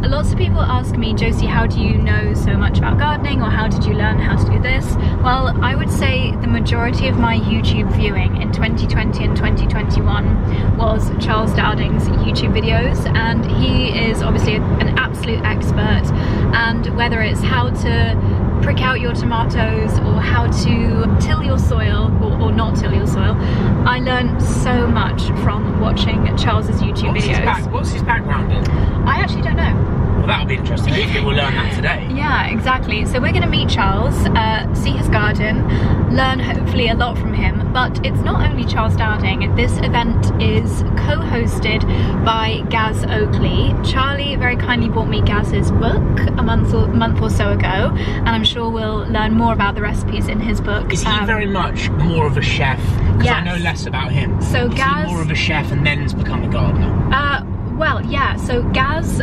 Lots of people ask me, Josie, how do you know so much about gardening, or how did you learn how to do this? Well, I would say the majority of my YouTube viewing in 2020 and 2021 was Charles Dowding's YouTube videos, and he is obviously an absolute expert. And whether it's how to prick out your tomatoes, or how to till your soil, or not till your soil, I learned so much from watching Charles's YouTube videos. What's his background in? I actually don't know. Well, that'll be interesting. Hopefully we'll learn that today. Yeah, exactly. So we're going to meet Charles, see his garden, learn hopefully a lot from him. But it's not only Charles Dowding. This event is co-hosted by Gaz Oakley. Charlie very kindly bought me Gaz's book a month or so ago, and I'm sure we'll learn more about the recipes in his book. Is he very much more of a chef? Because yes. I know less about him. So Was Gaz, he more of a chef and then's become a gardener? Well, yeah, so Gaz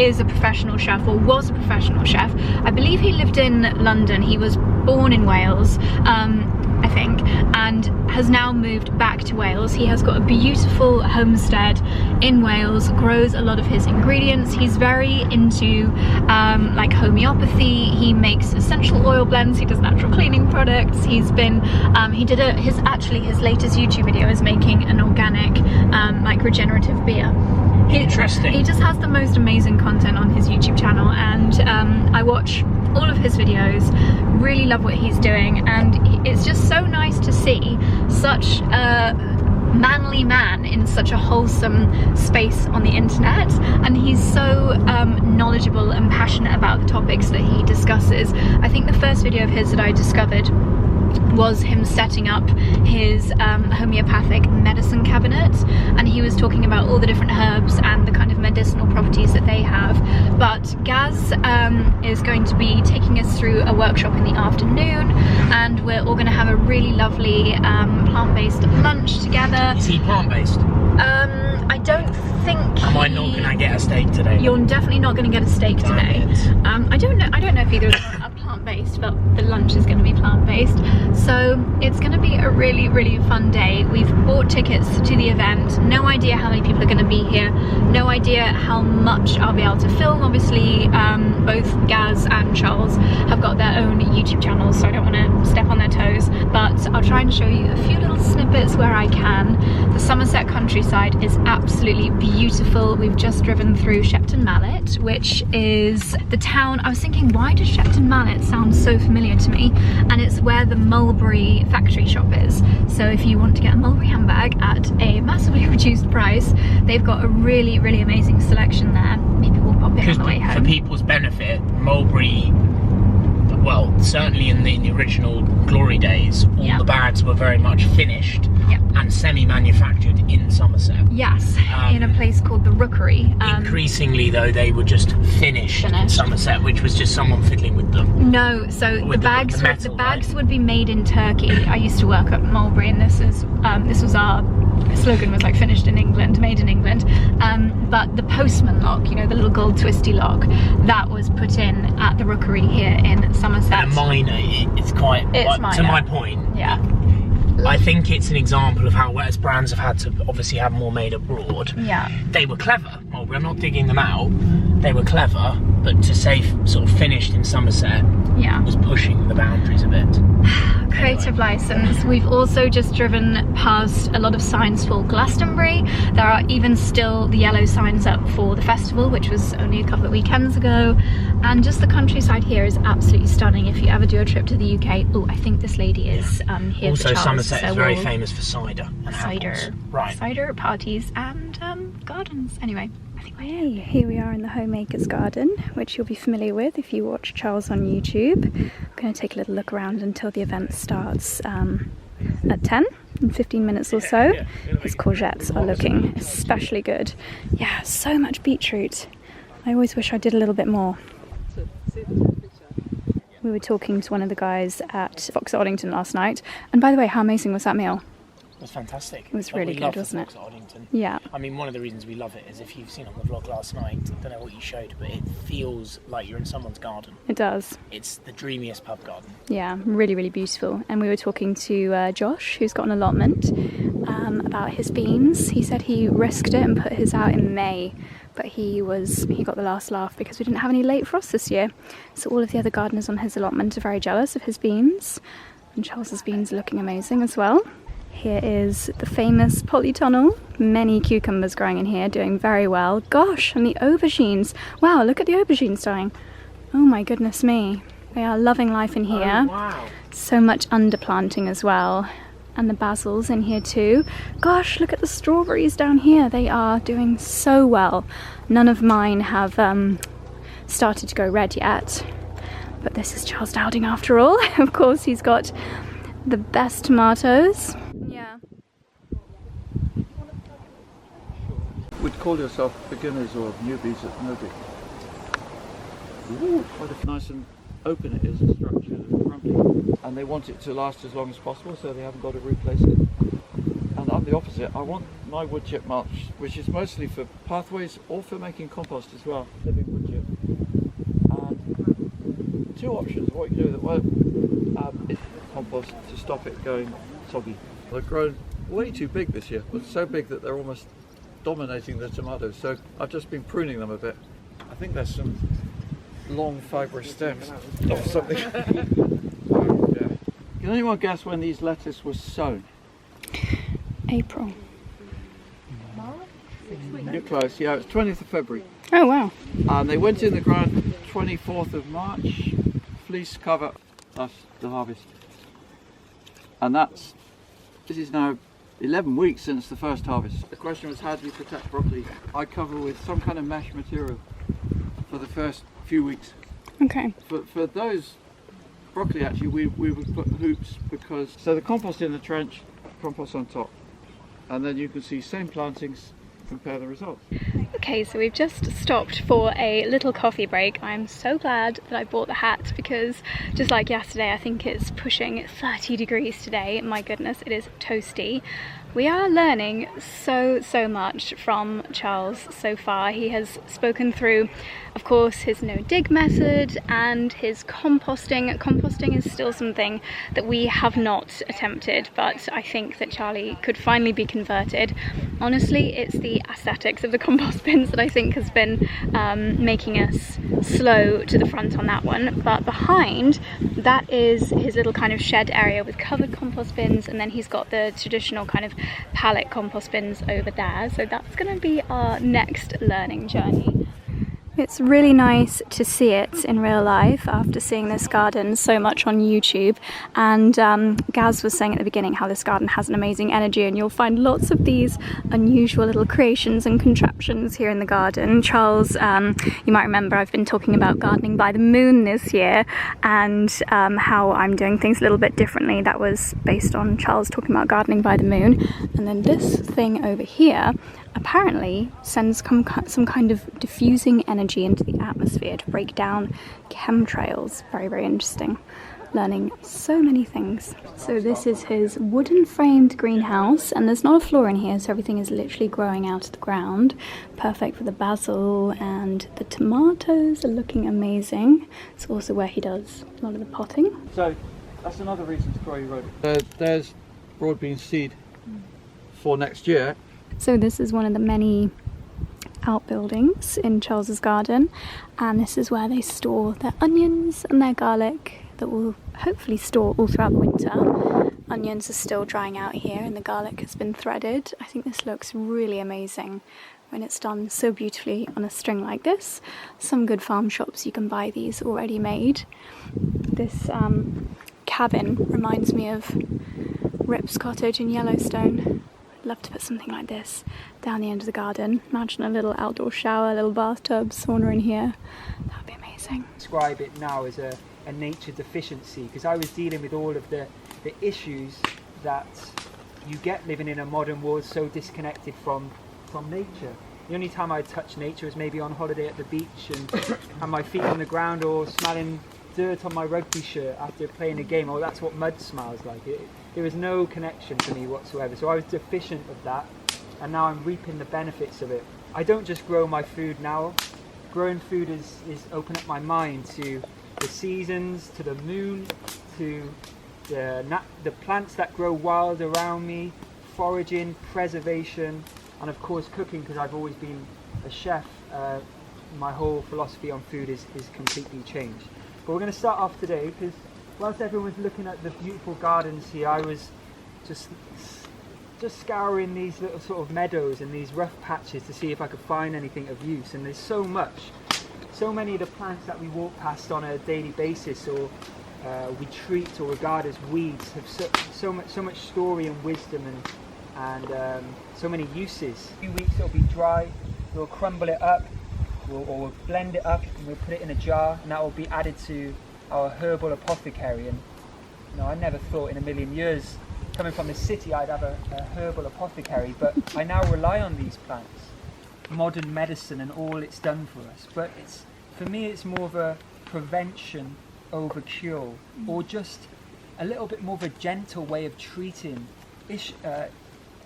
is a professional chef, or was a professional chef. I believe he lived in London. He was born in Wales, I think, and has now moved back to Wales. He has got a beautiful homestead in Wales, grows a lot of his ingredients. He's very into like homeopathy. He makes essential oil blends. He does natural cleaning products. He's been, his latest YouTube video is making an organic like regenerative beer. Interesting. He just has the most amazing content on his YouTube channel, and I watch all of his videos, really love what he's doing, and it's just so nice to see such a manly man in such a wholesome space on the internet, and he's so knowledgeable and passionate about the topics that he discusses. I think the first video of his that I discovered was him setting up his homeopathic medicine cabinet, and he was talking about all the different herbs and the kind of medicinal properties that they have. But Gaz is going to be taking us through a workshop in the afternoon, and we're all going to have a really lovely plant-based lunch together. Is he plant-based? I don't think. Am I not going to get a steak today? You're definitely not going to get a steak today. I don't know if either of them are plant-based, but the lunch is going to be plant-based. So it's going to be a really, really fun day. We've bought tickets to the event. No idea how many people are going to be here. No idea how much I'll be able to film. Obviously, both Gaz and Charles have got their own YouTube channels, so I don't want to step on their toes. But I'll try and show you a few little snippets where I can. The Somerset countryside is absolutely beautiful. We've just driven through Shepton Mallet, which is the town. I was thinking, why does Shepton Mallet sound so familiar to me? And it's where the 𝑭𝒊𝒏𝒅 factory shop is. So if you want to get a 𝑭𝒊𝒏𝒅 handbag at a massively reduced price, they've got a really, really amazing selection there. Maybe we'll pop in on the way home. For people's benefit, 𝑭𝒊𝒏𝒅, well, certainly in the original glory days, all the bags were very much finished and semi-manufactured in Somerset. Yes, in a place called the Rookery. Increasingly though, they were just finished in Somerset, which was just someone fiddling with them. No, so the bags would be made in Turkey. I used to work at 𝑭𝒊𝒏𝒅, and this was our slogan, was like finished in England, made in England. But the postman lock, you know, the little gold twisty lock, that was put in at the Rookery here in Somerset. And a minor, it's quite, to my point. Yeah. I think it's an example of how 𝑭𝒆 brands have had to obviously have more made abroad. Yeah. They were clever. 𝑭𝒊𝒏𝒅, I'm not digging them out. They were clever, but to say sort of finished in Somerset was pushing the boundaries a bit. Creative license. We've also just driven past a lot of signs for Glastonbury. There are even still the yellow signs up for the festival, which was only a couple of weekends ago. And just the countryside here is absolutely stunning. If you ever do a trip to the UK, oh, I think this lady is here also for Charles. Somerset is very famous for cider and apples. Right. Cider, parties and gardens. Anyway, I think we're here we are in the Homemaker's Garden, which you'll be familiar with if you watch Charles on YouTube. I'm going to take a little look around until the event starts at 10 in 15 minutes or so. His courgettes are looking especially good. Yeah, so much beetroot. I always wish I did a little bit more. We were talking to one of the guys at Fox at Oddington last night, and by the way, how amazing was that meal? It was fantastic. It was really good, wasn't it? Fox at Oddington. Yeah. I mean, one of the reasons we love it is if you've seen on the vlog last night, I don't know what you showed, but it feels like you're in someone's garden. It does. It's the dreamiest pub garden. Yeah, really, really beautiful. And we were talking to Josh, who's got an allotment, about his beans. He said he risked it and put his out in May, but he got the last laugh because we didn't have any late frost this year. So all of the other gardeners on his allotment are very jealous of his beans. And Charles's beans are looking amazing as well. Here is the famous polytunnel. Many cucumbers growing in here, doing very well. Gosh, and the aubergines. Wow, look at the aubergines dying. Oh my goodness me. They are loving life in here. Oh, wow. So much underplanting as well. And the basils in here too. Gosh, look at the strawberries down here. They are doing so well. None of mine have started to go red yet. But this is Charles Dowding after all. Of course, he's got the best tomatoes. Yeah. Would call yourself beginners or newbies at Movie. Ooh, quite a nice and open it is, and structured and crumbly. And they want it to last as long as possible, so they haven't got to replace it. And I'm the opposite. I want my wood chip mulch, which is mostly for pathways or for making compost as well, living wood chip. And two options, what you can do with it. Well, it's compost to stop it going soggy. They've grown way too big this year, but so big that they're almost dominating the tomatoes. So I've just been pruning them a bit. I think there's some long fibrous stems or something. Yeah. Can anyone guess when these lettuce was sown? April. You're close, yeah, it's 20th of February. Oh wow. And they went in the ground 24th of March, fleece cover, that's the harvest. And this is now 11 weeks since the first harvest. The question was, how do you protect broccoli? I cover with some kind of mesh material for the first few weeks. Okay. For those broccoli actually we would put hoops, because so the compost in the trench, compost on top, and then you can see same plantings, compare the results. Okay, so we've just stopped for a little coffee break. I'm so glad that I bought the hat because just like yesterday, I think it's pushing 30 degrees today. My goodness, it is toasty. We are learning so much from Charles so far. He has spoken through, of course, his no-dig method and his composting. Composting is still something that we have not attempted, but I think that Charlie could finally be converted. Honestly, it's the aesthetics of the compost bins that I think has been making us slow to the front on that one. But behind, that is his little kind of shed area with covered compost bins, and then he's got the traditional kind of pallet compost bins over there. So that's going to be our next learning journey. It's really nice to see it in real life after seeing this garden so much on YouTube. And Gaz was saying at the beginning how this garden has an amazing energy, and you'll find lots of these unusual little creations and contraptions here in the garden. Charles, you might remember I've been talking about gardening by the moon this year, and how I'm doing things a little bit differently. That was based on Charles talking about gardening by the moon. And then this thing over here apparently sends some kind of diffusing energy into the atmosphere to break down chemtrails. Very interesting. Learning so many things. So this is his wooden framed greenhouse, and there's not a floor in here, so everything is literally growing out of the ground. Perfect for the basil, and the tomatoes are looking amazing. It's also where he does a lot of the potting. So that's another reason to grow your rhododendron. There's broad bean seed for next year. So this is one of the many outbuildings in Charles's garden, and this is where they store their onions and their garlic that will hopefully store all throughout the winter. Onions are still drying out here and the garlic has been threaded. I think this looks really amazing when it's done so beautifully on a string like this. Some good farm shops you can buy these already made. This cabin reminds me of Rip's cottage in Yellowstone. Love to put something like this down the end of the garden. Imagine a little outdoor shower, a little bathtub, sauna in here. That would be amazing. Describe it now as a nature deficiency, because I was dealing with all of the issues that you get living in a modern world so disconnected from nature. The only time I'd touch nature was maybe on holiday at the beach and have my feet on the ground or smelling dirt on my rugby shirt after playing a game. Oh, that's what mud smells like. There was no connection to me whatsoever, so I was deficient of that, and now I'm reaping the benefits of it. I don't just grow my food now. Growing food is opening up my mind to the seasons, to the moon, to the plants that grow wild around me, foraging, preservation, and of course cooking, because I've always been a chef. My whole philosophy on food is completely changed. But we're going to start off today, because whilst everyone's looking at the beautiful gardens here, I was just scouring these little sort of meadows and these rough patches to see if I could find anything of use. And there's so many of the plants that we walk past on a daily basis, or we treat or regard as weeds, have so much story and wisdom and so many uses. In a few weeks it'll be dry. We'll crumble it up, we'll blend it up, and we'll put it in a jar, and that will be added to our herbal apothecary. And I never thought in a million years, coming from the city, I'd have a herbal apothecary, but I now rely on these plants, modern medicine and all it's done for us. But for me it's more of a prevention over cure, or just a little bit more of a gentle way of treating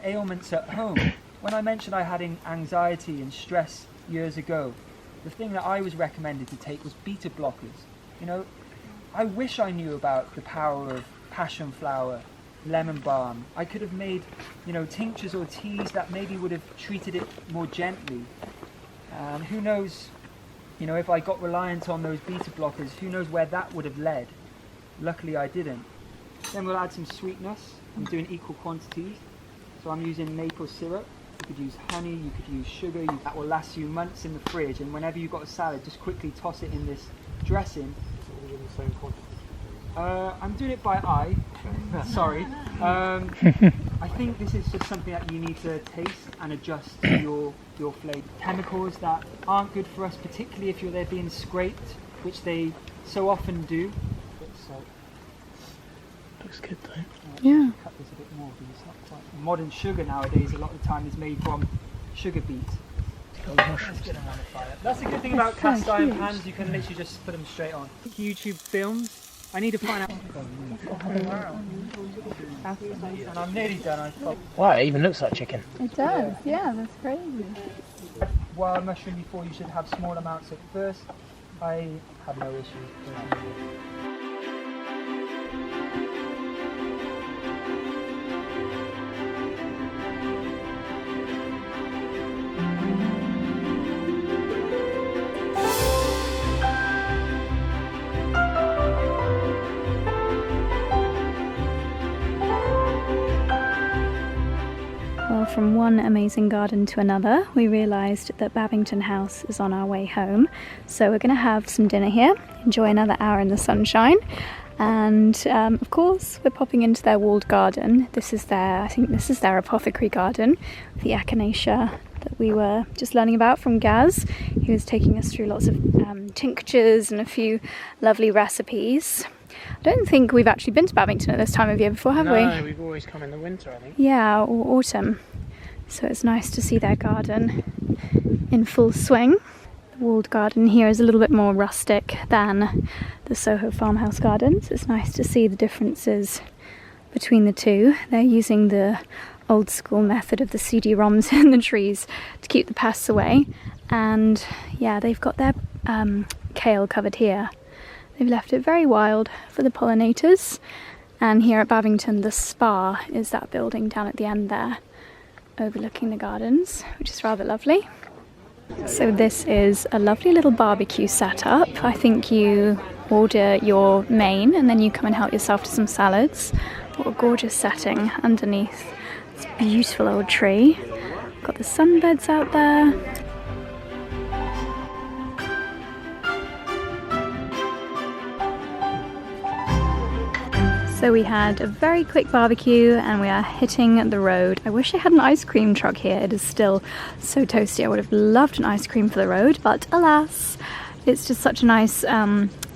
ailments at home. When I mentioned I had anxiety and stress years ago, the thing that I was recommended to take was beta blockers. I wish I knew about the power of passion flower, lemon balm. I could have made, tinctures or teas that maybe would have treated it more gently. And who knows, if I got reliant on those beta blockers, who knows where that would have led. Luckily I didn't. Then we'll add some sweetness. I'm doing equal quantities. So I'm using maple syrup. You could use honey, you could use sugar. That will last you months in the fridge. And whenever you've got a salad, just quickly toss it in this dressing. The same quantity? I'm doing it by eye. Sorry. I think this is just something that you need to taste and adjust to your flavour. Chemicals that aren't good for us, particularly if they're being scraped, which they so often do. Looks good though. Yeah. Cut this a bit more because it's not quite. Modern sugar nowadays, a lot of the time, is made from sugar beets. Let's get them on the fire. That's the good thing about cast iron pans, you can literally just put them straight on. YouTube films. I need to find out. And I'm nearly done. Wow, it even looks like chicken. It does, yeah, that's crazy. Wild mushroom before, you should have small amounts at first. I have no issues with that. Well, from one amazing garden to another, we realised that Babington House is on our way home. So we're going to have some dinner here, enjoy another hour in the sunshine. And of course, we're popping into their walled garden. This is their, I think this is their apothecary garden, the echinacea that we were just learning about from Gaz. He was taking us through lots of tinctures and a few lovely recipes. I don't think we've actually been to Babington at this time of year before, have we? No, we've always come in the winter, I think. Yeah, or autumn. So it's nice to see their garden in full swing. The walled garden here is a little bit more rustic than the Soho farmhouse gardens. It's nice to see the differences between the two. They're using the old school method of the CD-ROMs in the trees to keep the pests away. And yeah, they've got their kale covered here. They've left it very wild for the pollinators. And here at Babington, the spa is that building down at the end there, overlooking the gardens, which is rather lovely. So this is a lovely little barbecue setup. I think you order your main and then you come and help yourself to some salads. What a gorgeous setting underneath this beautiful old tree. Got the sunbeds out there. So we had a very quick barbecue and we are hitting the road. I wish I had an ice cream truck here. It is still so toasty. I would have loved an ice cream for the road, but alas, it's just such a nice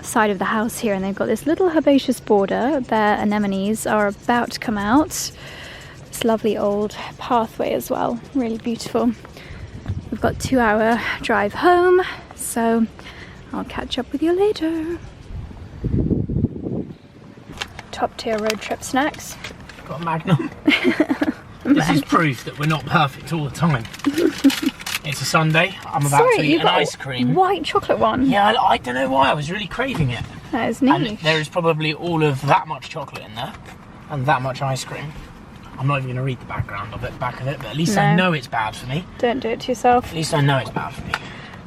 side of the house here, and they've got this little herbaceous border. Their anemones are about to come out. This lovely old pathway as well, really beautiful. We've got a 2-hour drive home, so I'll catch up with you later. Top tier road trip snacks. Got a Magnum. This is proof that we're not perfect all the time. It's a Sunday. I'm about to eat an ice cream. White chocolate one. Yeah, I don't know why. I was really craving it. That is neat. And there is probably all of that much chocolate in there and that much ice cream. I'm not even going to read the back of it, but at least I know it's bad for me. Don't do it to yourself. At least I know it's bad for me.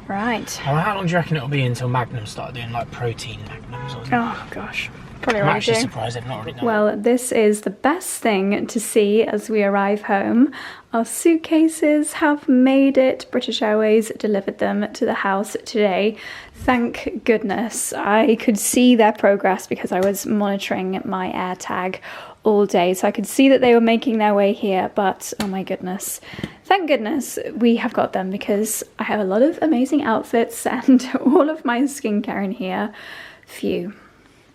Right. Well, how long do you reckon it'll be until Magnum start doing like protein Magnums or something? Oh gosh. Probably I'm actually surprised they've not already done it. Well, this is the best thing to see as we arrive home. Our suitcases have made it. British Airways delivered them to the house today. Thank goodness. I could see their progress because I was monitoring my AirTag all day, so I could see that they were making their way here, but oh my goodness. Thank goodness we have got them because I have a lot of amazing outfits and all of my skincare in here. Phew.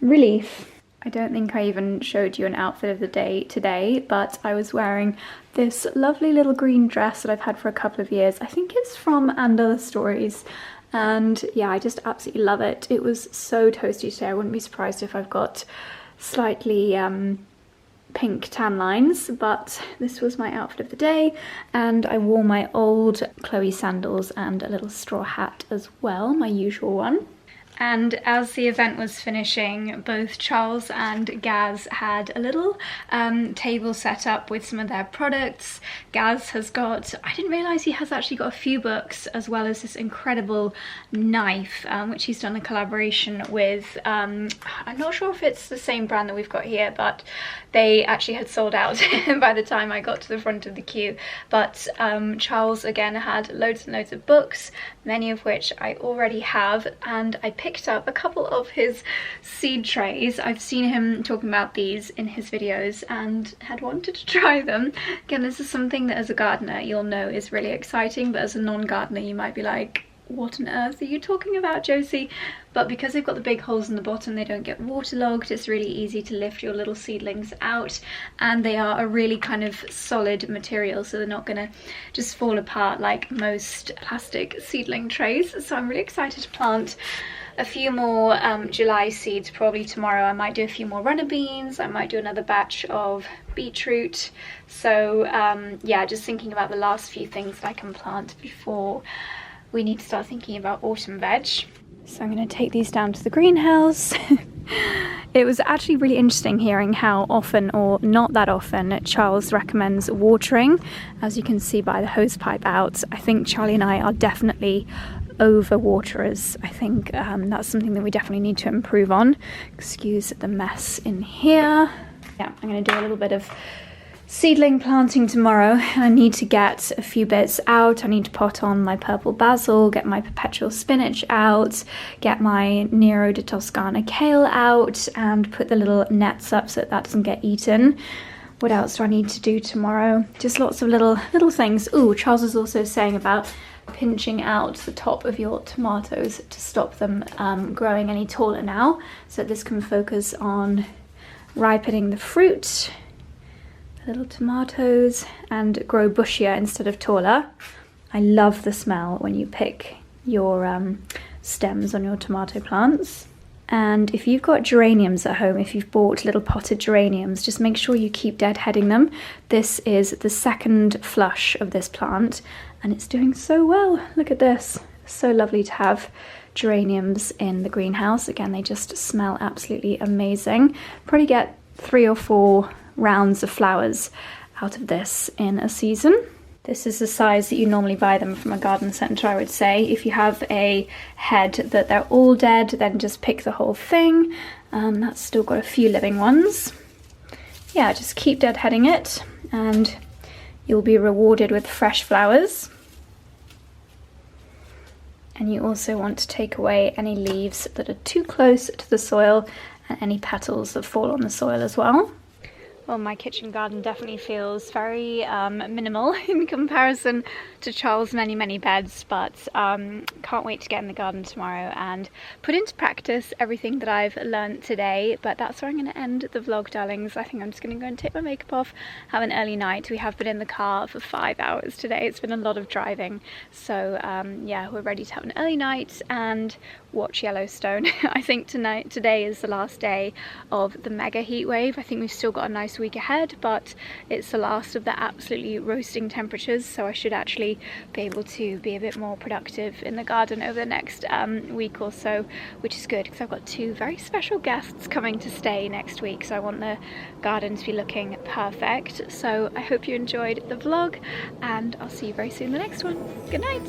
Relief. I don't think I even showed you an outfit of the day today, but I was wearing this lovely little green dress that I've had for a couple of years. I think it's from And Other Stories, and yeah, I just absolutely love it. It was so toasty today. I wouldn't be surprised if I've got slightly pink tan lines, but this was my outfit of the day, and I wore my old Chloe sandals and a little straw hat as well, my usual one. And as the event was finishing, both Charles and Gaz had a little table set up with some of their products. Gaz has got, I didn't realise he has actually got a few books, as well as this incredible knife, which he's done a collaboration with. I'm not sure if it's the same brand that we've got here, but they actually had sold out by the time I got to the front of the queue. But Charles again had loads and loads of books, many of which I already have, and I picked up a couple of his seed trays. I've seen him talking about these in his videos and had wanted to try them. Again, this is something that as a gardener you'll know is really exciting, but as a non-gardener you might be like, what on earth are you talking about, Josie? But because they've got the big holes in the bottom, they don't get waterlogged. It's really easy to lift your little seedlings out, and they are a really kind of solid material, so they're not gonna just fall apart like most plastic seedling trays. So I'm really excited to plant a few more July seeds probably tomorrow. I might do a few more runner beans, I might do another batch of beetroot. So yeah, just thinking about the last few things that I can plant before we need to start thinking about autumn veg. So I'm going to take these down to the greenhouse. It was actually really interesting hearing how often, or not that often, Charles recommends watering. As you can see by the hose pipe out, I think Charlie and I are definitely over waterers. I think that's something that we definitely need to improve on. Excuse the mess in here. Yeah, I'm going to do a little bit of seedling planting tomorrow. I need to get a few bits out. I need to pot on my purple basil, get my perpetual spinach out, get my 𝑭𝒊𝒂𝒕𝒖𝒓𝒆 kale out, and put the little nets up so that doesn't get eaten. What else do I need to do tomorrow? Just lots of little things. Ooh, Charles was also saying about pinching out the top of your tomatoes to stop them growing any taller now, so this can focus on ripening the fruit, the little tomatoes, and grow bushier instead of taller. I love the smell when you pick your stems on your tomato plants. And if you've got geraniums at home, if you've bought little potted geraniums, just make sure you keep deadheading them. This is the second flush of this plant, and it's doing so well. Look at this. So lovely to have geraniums in the greenhouse. Again, they just smell absolutely amazing. Probably get 3 or 4 rounds of flowers out of this in a season. This is the size that you normally buy them from a garden centre, I would say. If you have a head that they're all dead, then just pick the whole thing. That's still got a few living ones. Yeah, just keep deadheading it and you'll be rewarded with fresh flowers. And you also want to take away any leaves that are too close to the soil and any petals that fall on the soil as well. Well, my kitchen garden definitely feels very minimal in comparison to Charles' many beds, but can't wait to get in the garden tomorrow and put into practice everything that I've learnt today. But that's where I'm going to end the vlog, darlings. I think I'm just going to go and take my makeup off, have an early night. We have been in the car for 5 hours today. It's been a lot of driving, so yeah, we're ready to have an early night and watch Yellowstone. I think today is the last day of the mega heat wave. I think we've still got a nice week ahead, but it's the last of the absolutely roasting temperatures, so I should actually be able to be a bit more productive in the garden over the next week or so, which is good because I've got 2 very special guests coming to stay next week, so I want the garden to be looking perfect. So I hope you enjoyed the vlog, and I'll see you very soon in the next one. Good night.